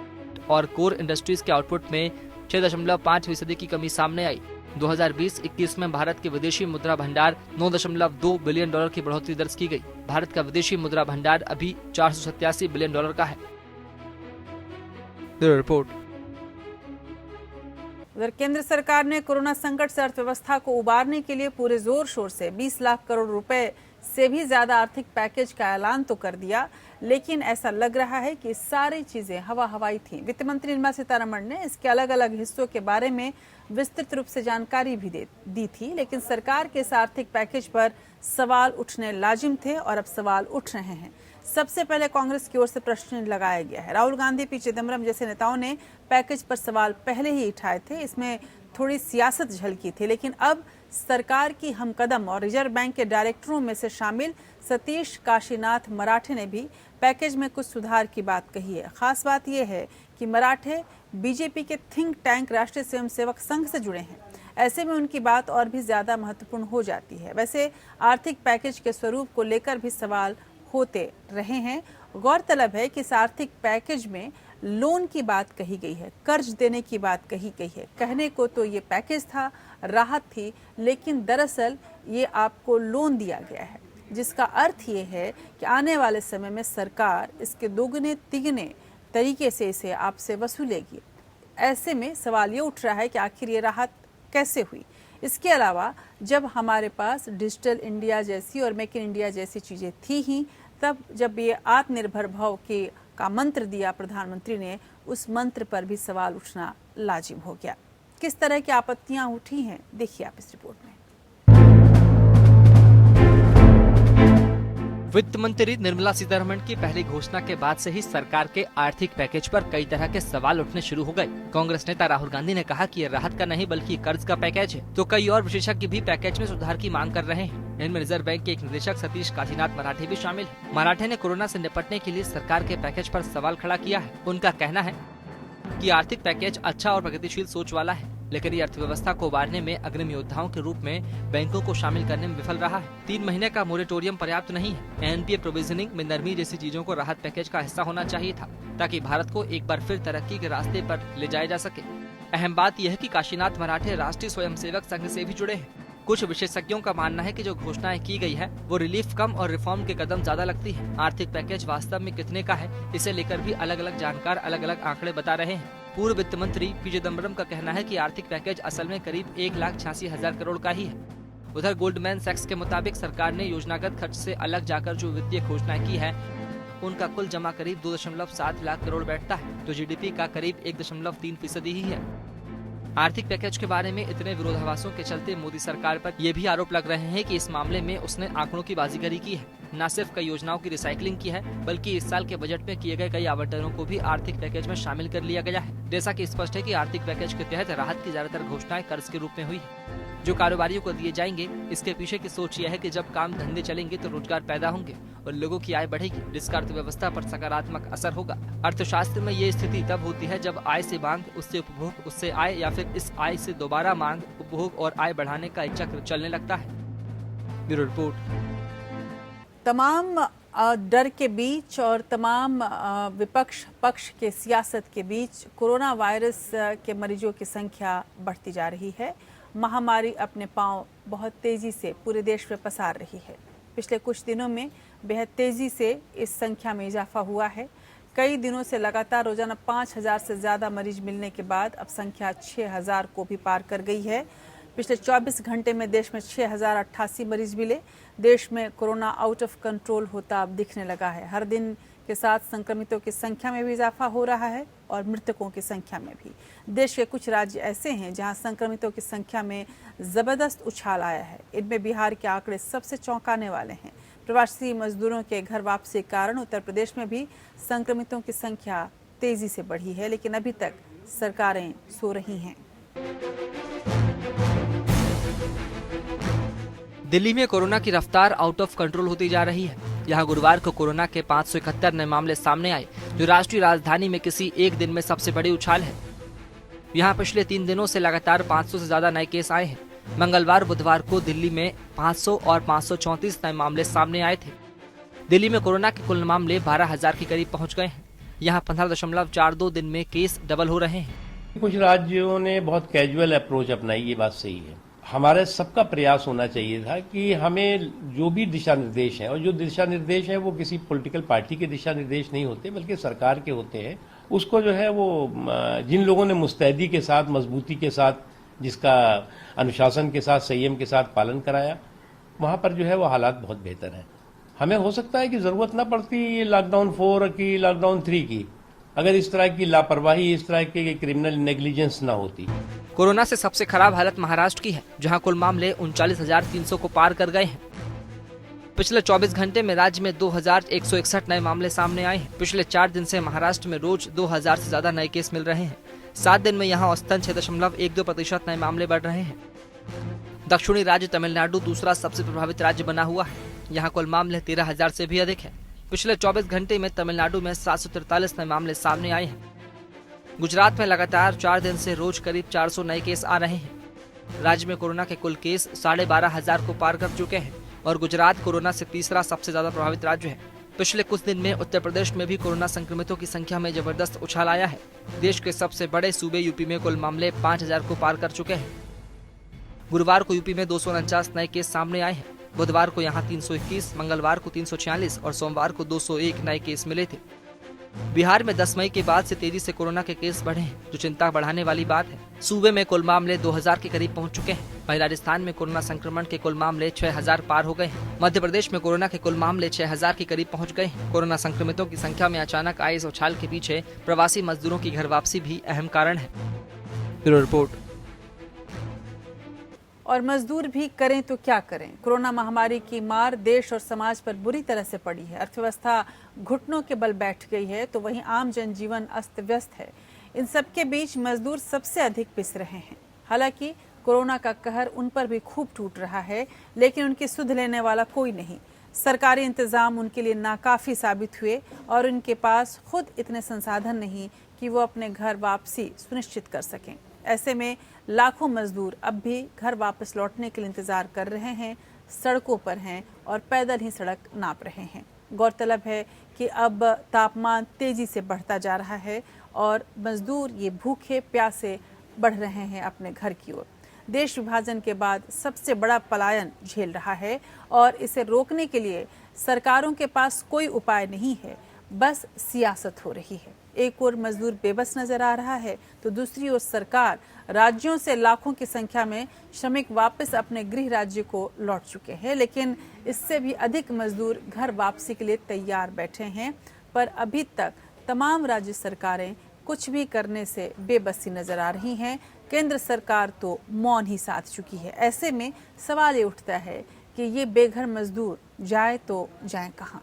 और कोर इंडस्ट्रीज के आउटपुट में 6.5% की कमी सामने आई। 2020-21 में भारत के विदेशी मुद्रा भंडार 9.2 बिलियन डॉलर की बढ़ोतरी दर्ज की गई। भारत का विदेशी मुद्रा भंडार अभी 487 बिलियन डॉलर का है। Bureau report. उधर केंद्र सरकार ने कोरोना संकट से अर्थव्यवस्था को उबारने के लिए पूरे जोर शोर से 20 लाख करोड़ रुपए से भी ज्यादा आर्थिक पैकेज का ऐलान तो कर दिया, लेकिन ऐसा लग रहा है कि सारी चीजें हवा हवाई थीं। वित्त मंत्री निर्मला सीतारमण ने इसके अलग अलग हिस्सों के बारे में विस्तृत रूप से जानकारी भी दी थी, लेकिन सरकार के इस आर्थिक पैकेज पर सवाल उठने लाजिम थे और अब सवाल उठ रहे हैं। सबसे पहले कांग्रेस की ओर से प्रश्न लगाया गया है। राहुल गांधी, पी चिदम्बरम जैसे नेताओं ने पैकेज पर सवाल पहले ही उठाए थे। इसमें थोड़ी सियासत झलकी थी, लेकिन अब सरकार की हमकदम और रिजर्व बैंक के डायरेक्टरों में से शामिल सतीश काशीनाथ मराठे ने भी पैकेज में कुछ सुधार की बात कही है। खास बात यह है कि मराठे बीजेपी के थिंक टैंक राष्ट्रीय स्वयंसेवक संघ से जुड़े हैं। ऐसे में उनकी बात और भी ज्यादा महत्वपूर्ण हो जाती है। वैसे आर्थिक पैकेज के स्वरूप को लेकर भी सवाल होते रहे हैं। गौरतलब है कि इस आर्थिक पैकेज में लोन की बात कही गई है, कर्ज देने की बात कही गई है। कहने को तो ये पैकेज था, राहत थी, लेकिन दरअसल ये आपको लोन दिया गया है, जिसका अर्थ ये है कि आने वाले समय में सरकार इसके दोगुने तिगुने तरीके से इसे आपसे वसूलेगी। ऐसे में सवाल ये उठ रहा है कि आखिर ये राहत कैसे हुई। इसके अलावा जब हमारे पास डिजिटल इंडिया जैसी और मेक इन इंडिया जैसी चीज़ें थी ही, तब जब ये आत्मनिर्भर भव का मंत्र दिया प्रधानमंत्री ने, उस मंत्र पर भी सवाल उठना लाजिम हो गया। किस तरह की आपत्तियां उठी हैं, देखिए आप इस रिपोर्ट में। वित्त मंत्री निर्मला सीतारमण की पहली घोषणा के बाद से ही सरकार के आर्थिक पैकेज पर कई तरह के सवाल उठने शुरू हो गए। कांग्रेस नेता राहुल गांधी ने कहा कि ये राहत का नहीं बल्कि कर्ज का पैकेज है, तो कई और विशेषज्ञ भी पैकेज में सुधार की मांग कर रहे हैं। इनमें रिजर्व बैंक के एक निदेशक सतीश काशीनाथ मराठे भी शामिल है। मराठे ने कोरोना से निपटने के लिए सरकार के पैकेज पर सवाल खड़ा किया है। उनका कहना है कि आर्थिक पैकेज अच्छा और प्रगतिशील सोच वाला है, लेकिन ये अर्थव्यवस्था को उबारने में अग्रिम योद्धाओं के रूप में बैंकों को शामिल करने में विफल रहा है। 3 महीने का मोरेटोरियम पर्याप्त नहीं है। एनपीए प्रोविजनिंग में नरमी जैसी चीजों को राहत पैकेज का हिस्सा होना चाहिए था, ताकि भारत को एक बार फिर तरक्की के रास्ते पर ले जाया जा सके। अहम बात यह है कि काशीनाथ मराठे राष्ट्रीय स्वयंसेवक संघ से भी जुड़े हैं। कुछ विशेषज्ञों का मानना है कि जो घोषणाएं की गई है वो रिलीफ कम और रिफॉर्म के कदम ज्यादा लगती है। आर्थिक पैकेज वास्तव में कितने का है, इसे लेकर भी अलग अलग जानकार अलग अलग आंकड़े बता रहे हैं। पूर्व वित्त मंत्री पी चिदम्बरम का कहना है कि आर्थिक पैकेज असल में करीब 1,86,000 करोड़ का ही है। उधर गोल्डमैन सैक्स के मुताबिक सरकार ने योजनागत खर्च से अलग जाकर जो वित्तीय घोषणाएं की है, उनका कुल जमा करीब 2.7 लाख करोड़ बैठता है, तो जीडीपी का करीब 1.3% ही है। आर्थिक पैकेज के बारे में इतने विरोधाभासों के चलते मोदी सरकार पर ये भी आरोप लग रहे हैं कि इस मामले में उसने आंकड़ों की बाजीगरी की है। न सिर्फ कई योजनाओं की रिसाइकलिंग की है, बल्कि इस साल के बजट में किए गए कई आवंटनों को भी आर्थिक पैकेज में शामिल कर लिया गया है। जैसा कि स्पष्ट है कि आर्थिक पैकेज के तहत राहत की ज्यादातर घोषणाएं कर्ज के रूप में हुई है, जो कारोबारियों को दिए जाएंगे। इसके पीछे की सोच यह है कि जब काम धंधे चलेंगे तो रोजगार पैदा होंगे और लोगों की आय बढ़ेगी, जिसका अर्थव्यवस्था पर सकारात्मक असर होगा। अर्थशास्त्र में ये स्थिति तब होती है जब आय से मांग, उससे उपभोग, उससे आय, या फिर इस आय से दोबारा मांग, उपभोग और आय बढ़ाने का एक चक्र चलने लगता है। Bureau report. तमाम डर के बीच और तमाम विपक्ष पक्ष के सियासत के बीच कोरोना वायरस के मरीजों की संख्या बढ़ती जा रही है। महामारी अपने पांव बहुत तेजी से पूरे देश में पसार रही है। पिछले कुछ दिनों में बेहद तेजी से इस संख्या में इजाफा हुआ है। कई दिनों से लगातार रोजाना 5,000 से ज़्यादा मरीज मिलने के बाद अब संख्या 6,000 को भी पार कर गई है। पिछले 24 घंटे में देश में 6,088 मरीज मिले। देश में कोरोना आउट ऑफ कंट्रोल होता अब दिखने लगा है। हर दिन के साथ संक्रमितों की संख्या में भी इजाफा हो रहा है और मृतकों की संख्या में भी। देश के कुछ राज्य ऐसे हैं जहां संक्रमितों की संख्या में जबरदस्त उछाल आया है। इनमें बिहार के आंकड़े सबसे चौंकाने वाले हैं। प्रवासी मजदूरों के घर वापसी के कारण उत्तर प्रदेश में भी संक्रमितों की संख्या तेजी से बढ़ी है, लेकिन अभी तक सरकारें सो रही हैं। दिल्ली में कोरोना की रफ्तार आउट ऑफ कंट्रोल होती जा रही है। यहाँ गुरुवार को कोरोना के 571 नए मामले सामने आए, जो राष्ट्रीय राजधानी में किसी एक दिन में सबसे बड़ी उछाल है। यहाँ पिछले 3 दिनों से लगातार 500 से ज्यादा नए केस आए हैं। मंगलवार बुधवार को दिल्ली में 500 और 534 नए मामले सामने आए थे। दिल्ली में कोरोना के कुल मामले 12,000 के करीब पहुंच गए हैं। यहाँ 15.42 दिन में केस डबल हो रहे हैं। कुछ राज्यों ने बहुत कैजुअल अप्रोच अपनाई, ये बात सही है। हमारे सबका प्रयास होना चाहिए था कि हमें जो भी दिशा निर्देश हैं, और जो दिशा निर्देश हैं वो किसी पॉलिटिकल पार्टी के दिशा निर्देश नहीं होते बल्कि सरकार के होते हैं, उसको जो है वो जिन लोगों ने मुस्तैदी के साथ, मजबूती के साथ, जिसका अनुशासन के साथ, संयम के साथ पालन कराया, वहां पर जो है वो हालात बहुत बेहतर हैं। हमें हो सकता है कि जरूरत न पड़ती लॉकडाउन 4 की, लॉकडाउन 3 की, अगर इस तरह की लापरवाही, इस तरह की क्रिमिनल नेग्लिजेंस ना होती। कोरोना से सबसे खराब हालत महाराष्ट्र की है, जहां कुल मामले 39,300 को पार कर गए हैं। पिछले 24 घंटे में राज्य में 2,161 नए मामले सामने आए हैं। पिछले 4 दिन से महाराष्ट्र में रोज 2,000 से ज्यादा नए केस मिल रहे हैं। 7 दिन में यहाँ औसतन 6.12% नए मामले बढ़ रहे हैं। दक्षिणी राज्य तमिलनाडु दूसरा सबसे प्रभावित राज्य बना हुआ है। यहाँ कुल मामले 13,000 से भी अधिक है। पिछले 24 घंटे में तमिलनाडु में 743 नए मामले सामने आए हैं। गुजरात में लगातार 4 दिन से रोज करीब 400 नए केस आ रहे हैं। राज्य में कोरोना के कुल केस 12,500 को पार कर चुके हैं और गुजरात कोरोना से तीसरा सबसे ज्यादा प्रभावित राज्य है। पिछले कुछ दिन में उत्तर प्रदेश में भी कोरोना संक्रमितों की संख्या में जबरदस्त उछाल आया है। देश के सबसे बड़े सूबे यूपी में कुल मामले 5,000 को पार कर चुके हैं। गुरुवार को यूपी में 249 नए केस सामने आए हैं। बुधवार को यहाँ 321, मंगलवार को 346 और सोमवार को 201 नए केस मिले थे। बिहार में 10 मई के बाद से तेजी से कोरोना के केस बढ़े हैं, जो चिंता बढ़ाने वाली बात है। सूबे में कुल मामले 2,000 के करीब पहुंच चुके हैं। वहीं राजस्थान में कोरोना संक्रमण के कुल मामले 6,000 पार हो गए हैं। मध्य प्रदेश में कोरोना के कुल मामले 6,000 के करीब पहुंच गए हैं। कोरोना संक्रमितों की संख्या में अचानक आए इस उछाल के पीछे प्रवासी मजदूरों की घर वापसी भी अहम कारण है। Bureau report. और मजदूर भी करें तो क्या करें, कोरोना महामारी की मार देश और समाज पर बुरी तरह से पड़ी है। अर्थव्यवस्था घुटनों के बल बैठ गई है, तो वहीं आम जनजीवन अस्त व्यस्त है। इन सबके बीच मजदूर सबसे अधिक पिस रहे हैं। हालांकि कोरोना का कहर उन पर भी खूब टूट रहा है, लेकिन उनकी सुध लेने वाला कोई नहीं। सरकारी इंतजाम उनके लिए नाकाफी साबित हुए और उनके पास खुद इतने संसाधन नहीं कि वो अपने घर वापसी सुनिश्चित कर सकें। ऐसे में लाखों मजदूर अब भी घर वापस लौटने के लिए इंतजार कर रहे हैं, सड़कों पर हैं और पैदल ही सड़क नाप रहे हैं। गौरतलब है कि अब तापमान तेजी से बढ़ता जा रहा है और मजदूर ये भूखे प्यासे बढ़ रहे हैं अपने घर की ओर। देश विभाजन के बाद सबसे बड़ा पलायन झेल रहा है और इसे रोकने के लिए सरकारों के पास कोई उपाय नहीं है, बस सियासत हो रही है। एक ओर मजदूर बेबस नजर आ रहा है, तो दूसरी ओर सरकार राज्यों से लाखों की संख्या में श्रमिक वापस अपने गृह राज्य को लौट चुके हैं, लेकिन इससे भी अधिक मजदूर घर वापसी के लिए तैयार बैठे हैं। पर अभी तक तमाम राज्य सरकारें कुछ भी करने से बेबसी नजर आ रही हैं। केंद्र सरकार तो मौन ही साध चुकी है। ऐसे में सवाल ये उठता है कि ये बेघर मजदूर जाए तो जाए कहाँ।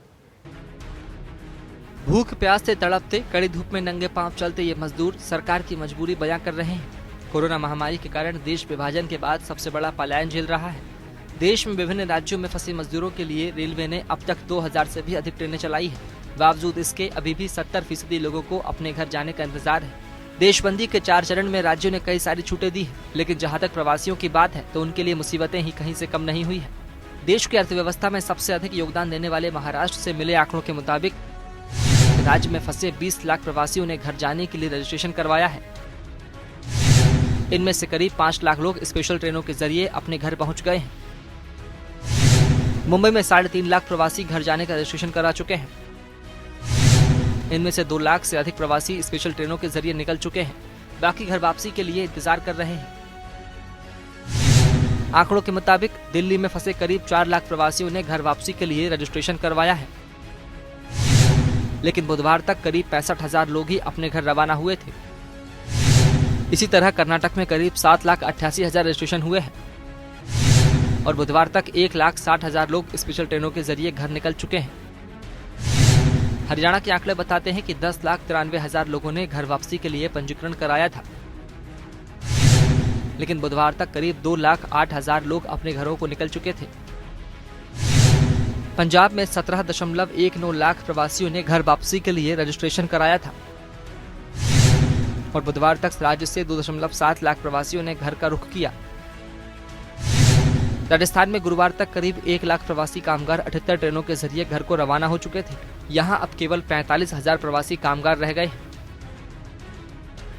भूख प्यास से तड़पते कड़ी धूप में नंगे पांव चलते ये मजदूर सरकार की मजबूरी बयां कर रहे हैं। कोरोना महामारी के कारण देश विभाजन के बाद सबसे बड़ा पलायन झेल रहा है। देश में विभिन्न राज्यों में फंसे मजदूरों के लिए रेलवे ने अब तक 2,000 से भी अधिक ट्रेनें चलाई है। बावजूद इसके अभी भी 70% लोगों को अपने घर जाने का इंतजार है। देशबंदी के 4 चरण में राज्यों ने कई सारी छूटें दी है, लेकिन जहाँ तक प्रवासियों की बात है तो उनके लिए मुसीबतें ही कहीं से कम नहीं हुई है। देश की अर्थव्यवस्था में सबसे अधिक योगदान देने वाले महाराष्ट्र से मिले आंकड़ों के मुताबिक राज्य में फंसे 20 लाख प्रवासियों ने घर जाने के लिए रजिस्ट्रेशन करवाया है। इनमें से करीब 5 लाख लोग स्पेशल ट्रेनों के जरिए अपने घर पहुंच गए हैं। मुंबई में 3.5 लाख प्रवासी घर जाने का रजिस्ट्रेशन करा चुके हैं। इनमें से 2 लाख से अधिक प्रवासी स्पेशल ट्रेनों के जरिए निकल चुके हैं। बाकी घर वापसी के लिए इंतजार कर रहे हैं। आंकड़ों के मुताबिक दिल्ली में फंसे करीब 4 लाख प्रवासियों ने घर वापसी के लिए रजिस्ट्रेशन करवाया है, लेकिन बुधवार तक करीब 65,000 लोग ही अपने घर रवाना हुए थे। इसी तरह कर्नाटक में करीब 7,88,000 रजिस्ट्रेशन हुए हैं और बुधवार तक 1,60,000 लोग स्पेशल ट्रेनों के जरिए घर निकल चुके हैं। हरियाणा के आंकड़े बताते हैं कि 10,93,000 लोगों ने घर वापसी के लिए पंजीकरण कराया था, लेकिन बुधवार तक करीब 2,08,000 लोग अपने घरों को निकल चुके थे। पंजाब में 17.19 लाख प्रवासियों ने घर वापसी के लिए रजिस्ट्रेशन कराया था। और बुधवार तक राज्य से 2.7 लाख प्रवासियों ने घर का रुख किया। राजस्थान में गुरुवार तक करीब 1 लाख प्रवासी कामगार 78 ट्रेनों के जरिए घर को रवाना हो चुके थे। यहाँ अब केवल 45,000 प्रवासी कामगार रह गए।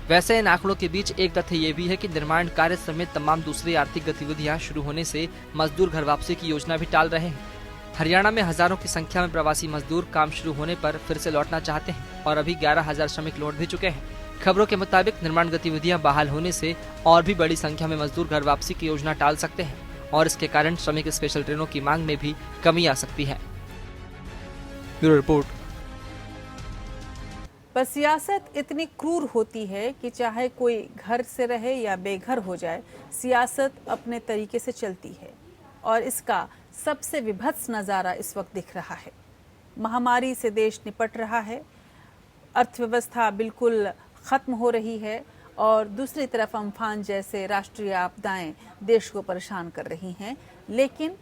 वैसे इन आंकड़ों के बीच एक तथ्य ये भी है कि निर्माण कार्य समेत तमाम दूसरी आर्थिक गतिविधियां शुरू होने से मजदूर घर वापसी की योजना भी टाल रहे हैं। हरियाणा में हजारों की संख्या में प्रवासी मजदूर काम शुरू होने पर फिर से लौटना चाहते हैं और अभी 11,000 श्रमिक लौट भी चुके हैं। खबरों के मुताबिक निर्माण गतिविधियां बहाल होने से और भी बड़ी संख्या में मजदूर घर वापसी की योजना टाल सकते हैं और इसके कारण श्रमिक स्पेशल ट्रेनों की मांग में भी कमी आ सकती है। Bureau report. पर सियासत इतनी क्रूर होती है कि चाहे कोई घर से रहे या बेघर हो जाए, सियासत अपने तरीके से चलती है और इसका सबसे विभत्स नज़ारा इस वक्त दिख रहा है। महामारी से देश निपट रहा है, अर्थव्यवस्था बिल्कुल खत्म हो रही है और दूसरी तरफ अम्फान जैसे राष्ट्रीय आपदाएं देश को परेशान कर रही हैं, लेकिन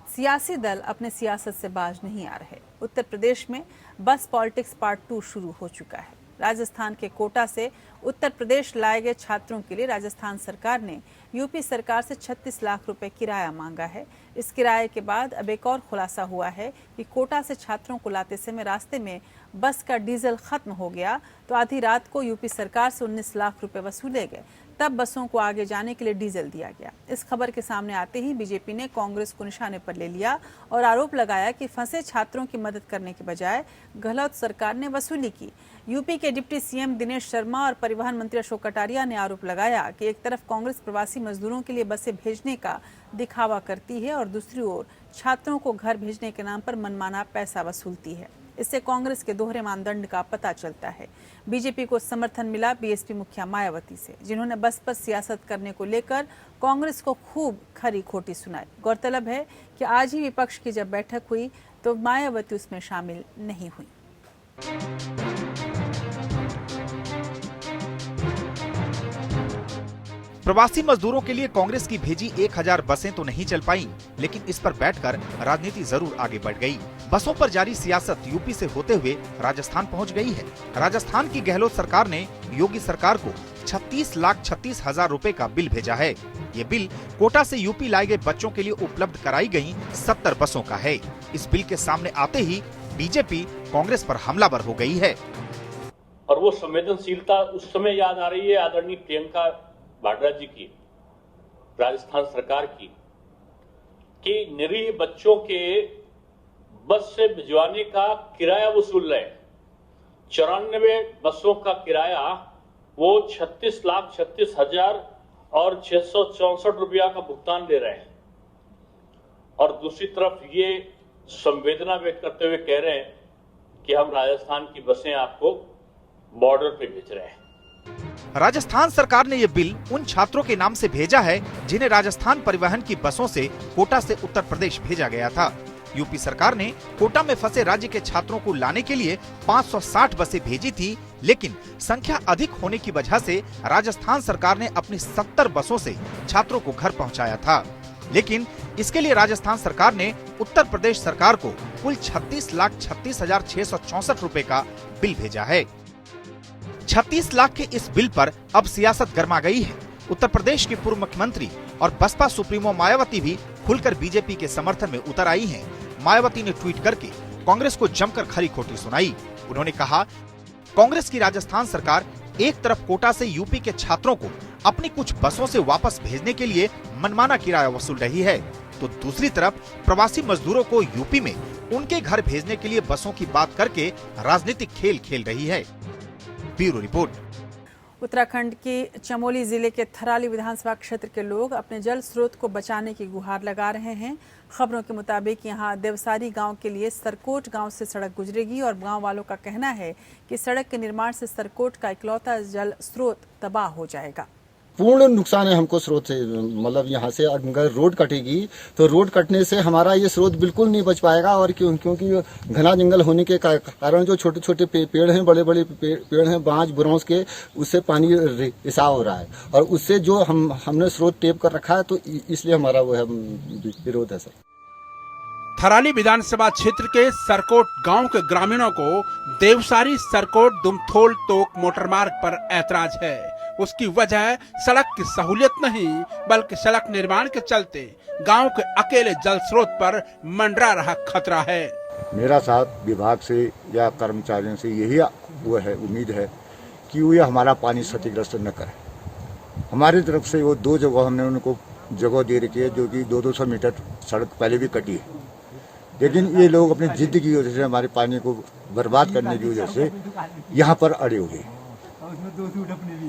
सियासी दल अपने सियासत से बाज नहीं आ रहे। उत्तर प्रदेश में बस पॉलिटिक्स पार्ट 2 शुरू हो चुका है। राजस्थान के कोटा से उत्तर प्रदेश लाए गए छात्रों के लिए राजस्थान सरकार ने यूपी सरकार से 36 लाख रुपए किराया मांगा है। इस किराए के बाद अब एक और खुलासा हुआ है कि कोटा से छात्रों को लाते समय रास्ते में बस का डीजल खत्म हो गया तो आधी रात को यूपी सरकार से 19 लाख रुपए वसूले गए, तब बसों को आगे जाने के लिए डीजल दिया गया। इस खबर के सामने आते ही बीजेपी ने कांग्रेस को निशाने पर ले लिया और आरोप लगाया कि फंसे छात्रों की मदद करने के बजाय गहलोत सरकार ने वसूली की। यूपी के डिप्टी सीएम दिनेश शर्मा और परिवहन मंत्री अशोक कटारिया ने आरोप लगाया कि एक तरफ कांग्रेस प्रवासी मजदूरों के लिए बसें भेजने का दिखावा करती है और दूसरी ओर छात्रों को घर भेजने के नाम पर मनमाना पैसा वसूलती है। इससे कांग्रेस के दोहरे मानदंड का पता चलता है। बीजेपी को समर्थन मिला बीएसपी मुखिया मायावती से, जिन्होंने बस पर सियासत करने को लेकर कांग्रेस को खूब खरी खोटी सुनाई। गौरतलब है कि आज ही विपक्ष की जब बैठक हुई तो मायावती उसमें शामिल नहीं हुई। प्रवासी मजदूरों के लिए कांग्रेस की भेजी 1000 बसें तो नहीं चल पाईं, लेकिन इस पर बैठकर राजनीति जरूर आगे बढ़ गई। बसों पर जारी सियासत यूपी से होते हुए राजस्थान पहुंच गई है। राजस्थान की गहलोत सरकार ने योगी सरकार को 36,36,000 रुपए का बिल भेजा है। ये बिल कोटा से यूपी लाए गए बच्चों के लिए उपलब्ध कराई गई 70 बसों का है। इस बिल के सामने आते ही बीजेपी कांग्रेस पर हमलावर हो गई है। और वो संवेदनशीलता उस समय याद आ रही है आदरणीय प्रियंका वाड्रा जी की, राजस्थान सरकार की, कि निरीह बच्चों के बस से भिजवाने का किराया वसूल रहे। 94 बसों का किराया वो 36,36,000 और 664 रुपया का भुगतान दे रहे हैं और दूसरी तरफ ये संवेदना व्यक्त करते हुए कह रहे हैं कि हम राजस्थान की बसें आपको बॉर्डर पे भेज रहे हैं। राजस्थान सरकार ने ये बिल उन छात्रों के नाम से भेजा है जिन्हें राजस्थान परिवहन की बसों से कोटा से उत्तर प्रदेश भेजा गया था। यूपी सरकार ने कोटा में फंसे राज्य के छात्रों को लाने के लिए 560 बसें भेजी थी, लेकिन संख्या अधिक होने की वजह से राजस्थान सरकार ने अपनी 70 बसों से छात्रों को घर पहुंचाया था। लेकिन इसके लिए राजस्थान सरकार ने उत्तर प्रदेश सरकार को कुल 36,36,664 रुपए का बिल भेजा है। 36 लाख के इस बिल पर अब सियासत गर्मा गई है। उत्तर प्रदेश के पूर्व मुख्यमंत्री और बसपा सुप्रीमो मायावती भी खुलकर बीजेपी के समर्थन में उतर आई हैं। मायावती ने ट्वीट करके कांग्रेस को जमकर खरी खोटी सुनाई। उन्होंने कहा, कांग्रेस की राजस्थान सरकार एक तरफ कोटा से यूपी के छात्रों को अपनी कुछ बसों से वापस भेजने के लिए मनमाना किराया वसूल रही है, तो दूसरी तरफ प्रवासी मजदूरों को यूपी में उनके घर भेजने के लिए बसों की बात करके राजनीतिक खेल खेल रही है। Bureau report. उत्तराखंड की चमोली जिले के थराली विधानसभा क्षेत्र के लोग अपने जल स्रोत को बचाने की गुहार लगा रहे हैं। खबरों के मुताबिक यहां देवसारी गांव के लिए सरकोट गांव से सड़क गुजरेगी और गांव वालों का कहना है कि सड़क के निर्माण से सरकोट का इकलौता जल स्रोत तबाह हो जाएगा। पूर्ण नुकसान है हमको स्रोत से, मतलब यहाँ से अगर रोड कटेगी तो रोड कटने से हमारा ये स्रोत बिल्कुल नहीं बच पाएगा। और क्योंकि घना जंगल होने के कारण जो छोटे छोटे पेड़ हैं, बड़े बड़े पेड़ हैं बांज बुरौंस के, उससे पानी रिसाव हो रहा है और उससे जो हमने स्रोत टेप कर रखा है, तो इसलिए हमारा वो है विरोध है सर। थराली विधानसभा क्षेत्र के सरकोट गांव के ग्रामीणों को देवसारी सरकोट दुमथोल तोक मोटरमार्ग पर ऐतराज है। उसकी वजह सड़क की सहूलियत नहीं बल्कि सड़क निर्माण के चलते गांव के अकेले जल स्रोत पर मंडरा रहा खतरा है। मेरा साथ विभाग से या कर्मचारियों से यही वो है उम्मीद है कि वो हमारा पानी क्षतिग्रस्त न करे। हमारी तरफ से वो 2 जगह हमने उनको जगह दे रखी है जो कि 200 मीटर सड़क पहले भी कटी है, लेकिन ये लोग अपनी जिद की वजह से हमारे पानी को बर्बाद करने की वजह से यहाँ पर अड़े हुए।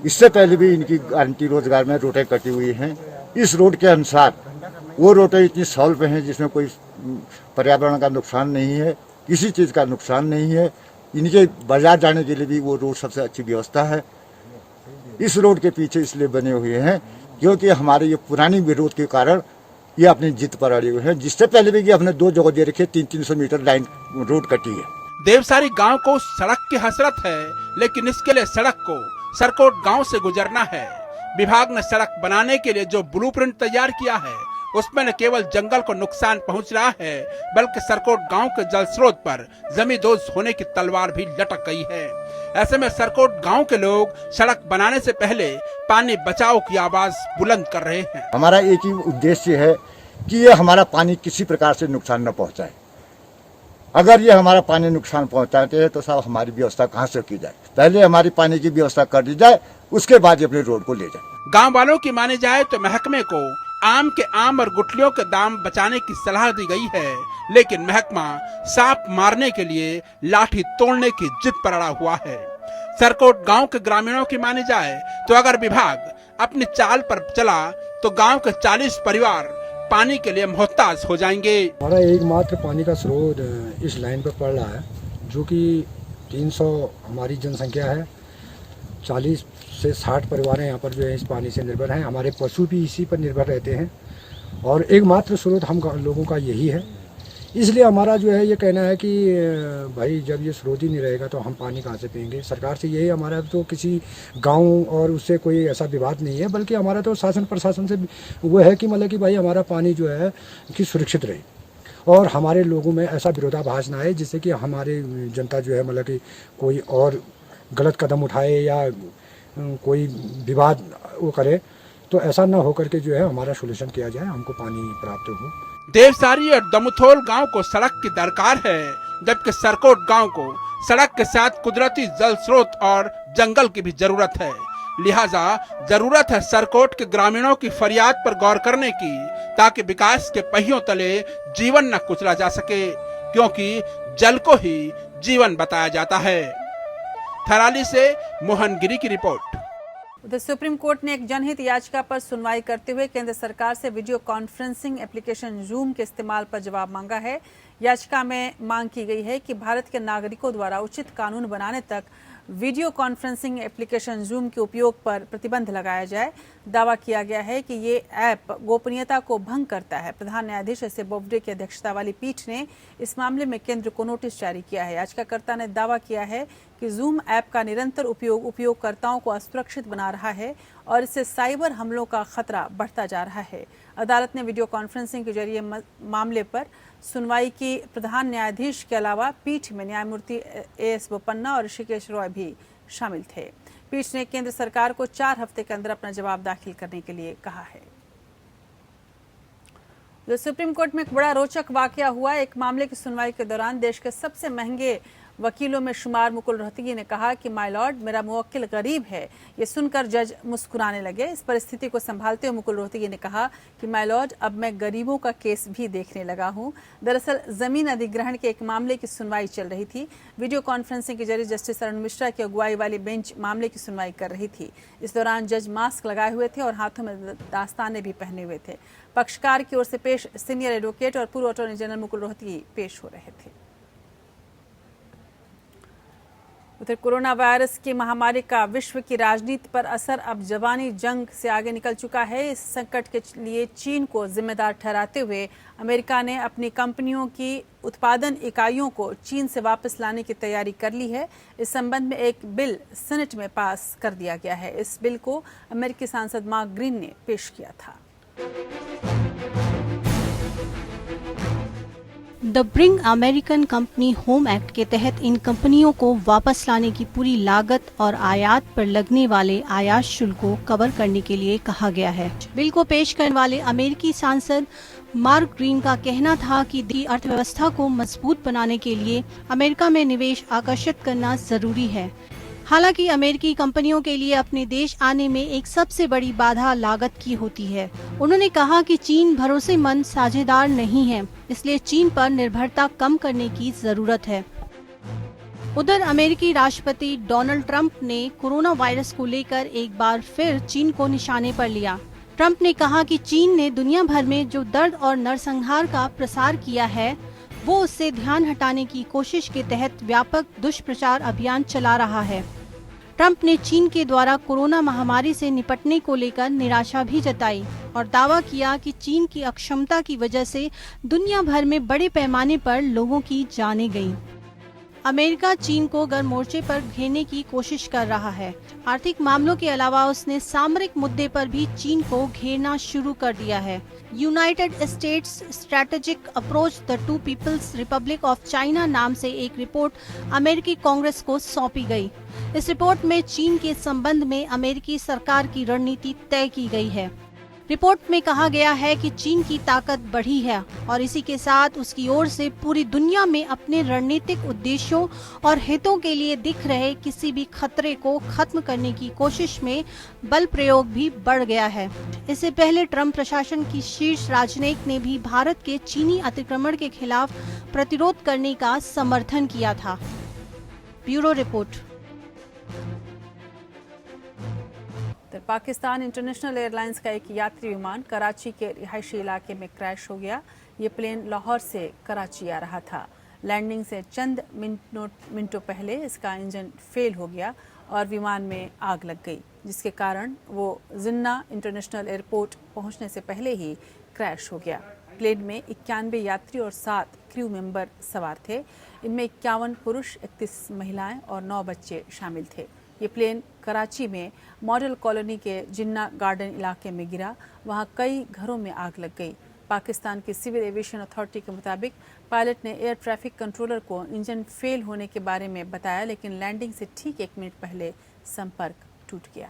इससे पहले भी इनकी गारंटी रोजगार में रोटें कटी हुई हैं। इस रोड के अनुसार वो रोटें इतनी सॉल्व हैं जिसमें कोई पर्यावरण का नुकसान नहीं है, किसी चीज का नुकसान नहीं है। इनके बाजार जाने के लिए भी वो रोड सबसे अच्छी व्यवस्था है। इस रोड के पीछे इसलिए बने हुए हैं क्योंकि हमारे ये पुरानी विरोध के कारण ये अपनी जिद पर अड़े हुए हैं। जिससे पहले भी ये हमने 2 जगह दे रखे 300 मीटर लाइन रोड कटी है। देवसारी गांव को सड़क की हसरत है, लेकिन इसके लिए सड़क को सरकोट गांव से गुजरना है। विभाग ने सड़क बनाने के लिए जो ब्लूप्रिंट तैयार किया है उसमें न केवल जंगल को नुकसान पहुंच रहा है बल्कि सरकोट गांव के जल स्रोत पर जमींदोज होने की तलवार भी लटक गई है। ऐसे में सरकोट गांव के लोग सड़क बनाने से पहले पानी बचाओ की आवाज बुलंद कर रहे हैं। हमारा एक ही उद्देश्य है कि ये हमारा पानी किसी प्रकार से नुकसान न पहुंचाए। अगर ये हमारा पानी नुकसान पहुंचाते हैं तो साहब हमारी व्यवस्था कहाँ से की जाए। पहले हमारी पानी की व्यवस्था कर दी जाए, उसके बाद ये अपने रोड को ले जाए। गाँव वालों की माने जाए तो महकमे को आम के आम और गुठलियों के दाम बचाने की सलाह दी गई है, लेकिन महकमा सांप मारने के लिए लाठी तोड़ने की जिद पर अड़ा हुआ है। सरकोट गांव के ग्रामीणों की माने जाए तो अगर विभाग अपनी चाल पर चला तो गांव के 40 परिवार पानी के लिए मोहताज हो जाएंगे। हमारा एकमात्र पानी का स्रोत इस लाइन पर पड़ रहा है, जो कि 300 हमारी जनसंख्या है। 40 से 60 परिवार यहाँ पर जो है इस पानी से निर्भर हैं। हमारे पशु भी इसी पर निर्भर रहते हैं और एकमात्र स्रोत हम लोगों का यही है। इसलिए हमारा जो है ये कहना है कि भाई जब ये स्रोत ही नहीं रहेगा तो हम पानी कहाँ से पिएंगे। सरकार से यही हमारा तो किसी गांव और उससे कोई ऐसा विवाद नहीं है, बल्कि हमारा तो शासन प्रशासन से वो है कि मतलब कि भाई हमारा पानी जो है कि सुरक्षित रहे और हमारे लोगों में ऐसा विरोधाभास ना आए जिससे कि हमारी जनता जो है मतलब कि कोई और गलत कदम उठाए या कोई विवाद वो करे। तो ऐसा ना होकर के जो है हमारा सोल्यूशन किया जाए, हमको पानी प्राप्त हो। देवसारी और दमुथोल गांव को सड़क की दरकार है, जबकि सरकोट गांव को सड़क के साथ कुदरती जल स्रोत और जंगल की भी जरूरत है। लिहाजा जरूरत है सरकोट के ग्रामीणों की फरियाद पर गौर करने की, ताकि विकास के पहियों तले जीवन न कुचला जा सके, क्योंकि जल को ही जीवन बताया जाता है। थराली से मोहन गिरी की रिपोर्ट। उधर सुप्रीम कोर्ट ने एक जनहित याचिका पर सुनवाई करते हुए केंद्र सरकार से वीडियो कॉन्फ्रेंसिंग एप्लीकेशन जूम के इस्तेमाल पर जवाब मांगा है। याचिका में मांग की गई है कि भारत के नागरिकों द्वारा उचित कानून बनाने तक वीडियो कॉन्फ्रेंसिंग एप्लीकेशन जूम के उपयोग पर प्रतिबंध लगाया जाए। दावा किया गया है कि ये ऐप गोपनीयता को भंग करता है। प्रधान न्यायाधीश एस ए बोबडे की अध्यक्षता वाली पीठ ने इस मामले में केंद्र को नोटिस जारी किया है। याचिकाकर्ता ने दावा किया है कि जूम ऐप का निरंतर उपयोग उपयोगकर्ताओं को असुरक्षित बना रहा है और इससे साइबर हमलों का खतरा बढ़ता जा रहा है। अदालत ने वीडियो कॉन्फ्रेंसिंग के जरिए मामले पर सुनवाई की। प्रधान न्यायाधीश के अलावा पीठ में न्यायमूर्ति एएस बोपन्ना और ऋषिकेश रॉय भी शामिल थे। पीठ ने केंद्र सरकार को 4 हफ्ते के अंदर अपना जवाब दाखिल करने के लिए कहा है। तो सुप्रीम कोर्ट में एक बड़ा रोचक वाकया हुआ। एक मामले की सुनवाई के दौरान देश के सबसे महंगे वकीलों में शुमार मुकुल रोहतगी ने कहा कि माय लॉर्ड, मेरा मुवक्किल गरीब है। ये सुनकर जज मुस्कुराने लगे। इस परिस्थिति को संभालते हुए मुकुल रोहतगी ने कहा कि माय लॉर्ड, अब मैं गरीबों का केस भी देखने लगा हूं। दरअसल जमीन अधिग्रहण के एक मामले की सुनवाई चल रही थी। वीडियो कॉन्फ्रेंसिंग के जरिए जस्टिस अरुण मिश्रा की अगुवाई वाली बेंच मामले की सुनवाई कर रही थी। इस दौरान जज मास्क लगाए हुए थे और हाथों में दास्ताने भी पहने हुए थे। पक्षकार की ओर से पेश सीनियर एडवोकेट और पूर्व अटॉर्नी जनरल मुकुल रोहतगी पेश हो रहे थे। उधर कोरोना वायरस की महामारी का विश्व की राजनीति पर असर अब जबानी जंग से आगे निकल चुका है। इस संकट के लिए चीन को जिम्मेदार ठहराते हुए अमेरिका ने अपनी कंपनियों की उत्पादन इकाइयों को चीन से वापस लाने की तैयारी कर ली है। इस संबंध में एक बिल सेनेट में पास कर दिया गया है। इस बिल को अमेरिकी सांसद मार्क ग्रीन ने पेश किया था। The bring American company home act के तहत इन कंपनियों को वापस लाने की पूरी लागत और आयात पर लगने वाले आयात शुल्क को कवर करने के लिए कहा गया है। बिल को पेश करने वाले अमेरिकी सांसद मार्क ग्रीन का कहना था कि अर्थव्यवस्था को मजबूत बनाने के लिए अमेरिका में निवेश आकर्षित करना जरूरी है। हालांकि अमेरिकी कंपनियों के लिए अपने देश आने में एक सबसे बड़ी बाधा लागत की होती है। उन्होंने कहा कि चीन भरोसेमंद साझेदार नहीं है, इसलिए चीन पर निर्भरता कम करने की जरूरत है। उधर अमेरिकी राष्ट्रपति डोनाल्ड ट्रंप ने कोरोना वायरस को लेकर एक बार फिर चीन को निशाने पर लिया। ट्रंप ने कहा कि चीन ने दुनिया भर में जो दर्द और नरसंहार का प्रसार किया है, वो उससे ध्यान हटाने की कोशिश के तहत व्यापक दुष्प्रचार अभियान चला रहा है। ट्रंप ने चीन के द्वारा कोरोना महामारी से निपटने को लेकर निराशा भी जताई और दावा किया कि चीन की अक्षमता की वजह से दुनिया भर में बड़े पैमाने पर लोगों की जानें गईं। अमेरिका चीन को गन मोर्चे पर घेरने की कोशिश कर रहा है। आर्थिक मामलों के अलावा उसने सामरिक मुद्दे पर भी चीन को घेरना शुरू कर दिया है। United States strategic approach the to People's Republic of China नाम से एक रिपोर्ट अमेरिकी कांग्रेस को सौंपी गई। इस रिपोर्ट में चीन के संबंध में अमेरिकी सरकार की रणनीति तय की गई है। रिपोर्ट में कहा गया है कि चीन की ताकत बढ़ी है और इसी के साथ उसकी ओर से पूरी दुनिया में अपने रणनीतिक उद्देश्यों और हितों के लिए दिख रहे किसी भी खतरे को खत्म करने की कोशिश में बल प्रयोग भी बढ़ गया है। इससे पहले ट्रंप प्रशासन की शीर्ष राजनयिक ने भी भारत के चीनी अतिक्रमण के खिलाफ प्रतिरोध करने का समर्थन किया था। Bureau report. Pakistan international airlines का एक यात्री विमान कराची के रिहायशी इलाके में क्रैश हो गया। ये प्लेन लाहौर से कराची आ रहा था। लैंडिंग से चंद मिनटों पहले इसका इंजन फेल हो गया और विमान में आग लग गई, जिसके कारण वो जिन्ना इंटरनेशनल एयरपोर्ट पहुंचने से पहले ही क्रैश हो गया। प्लेन में 91 यात्री और 7 क्रू मेंबर सवार थे। इनमें 51 पुरुष, 31 महिलाएं और 9 बच्चे शामिल थे। ये प्लेन कराची में मॉडल कॉलोनी के जिन्ना गार्डन इलाके में गिरा। वहां कई घरों में आग लग गई। पाकिस्तान की सिविल एविएशन अथॉरिटी के मुताबिक पायलट ने एयर ट्रैफिक कंट्रोलर को इंजन फेल होने के बारे में बताया, लेकिन लैंडिंग से ठीक 1 मिनट पहले संपर्क टूट गया।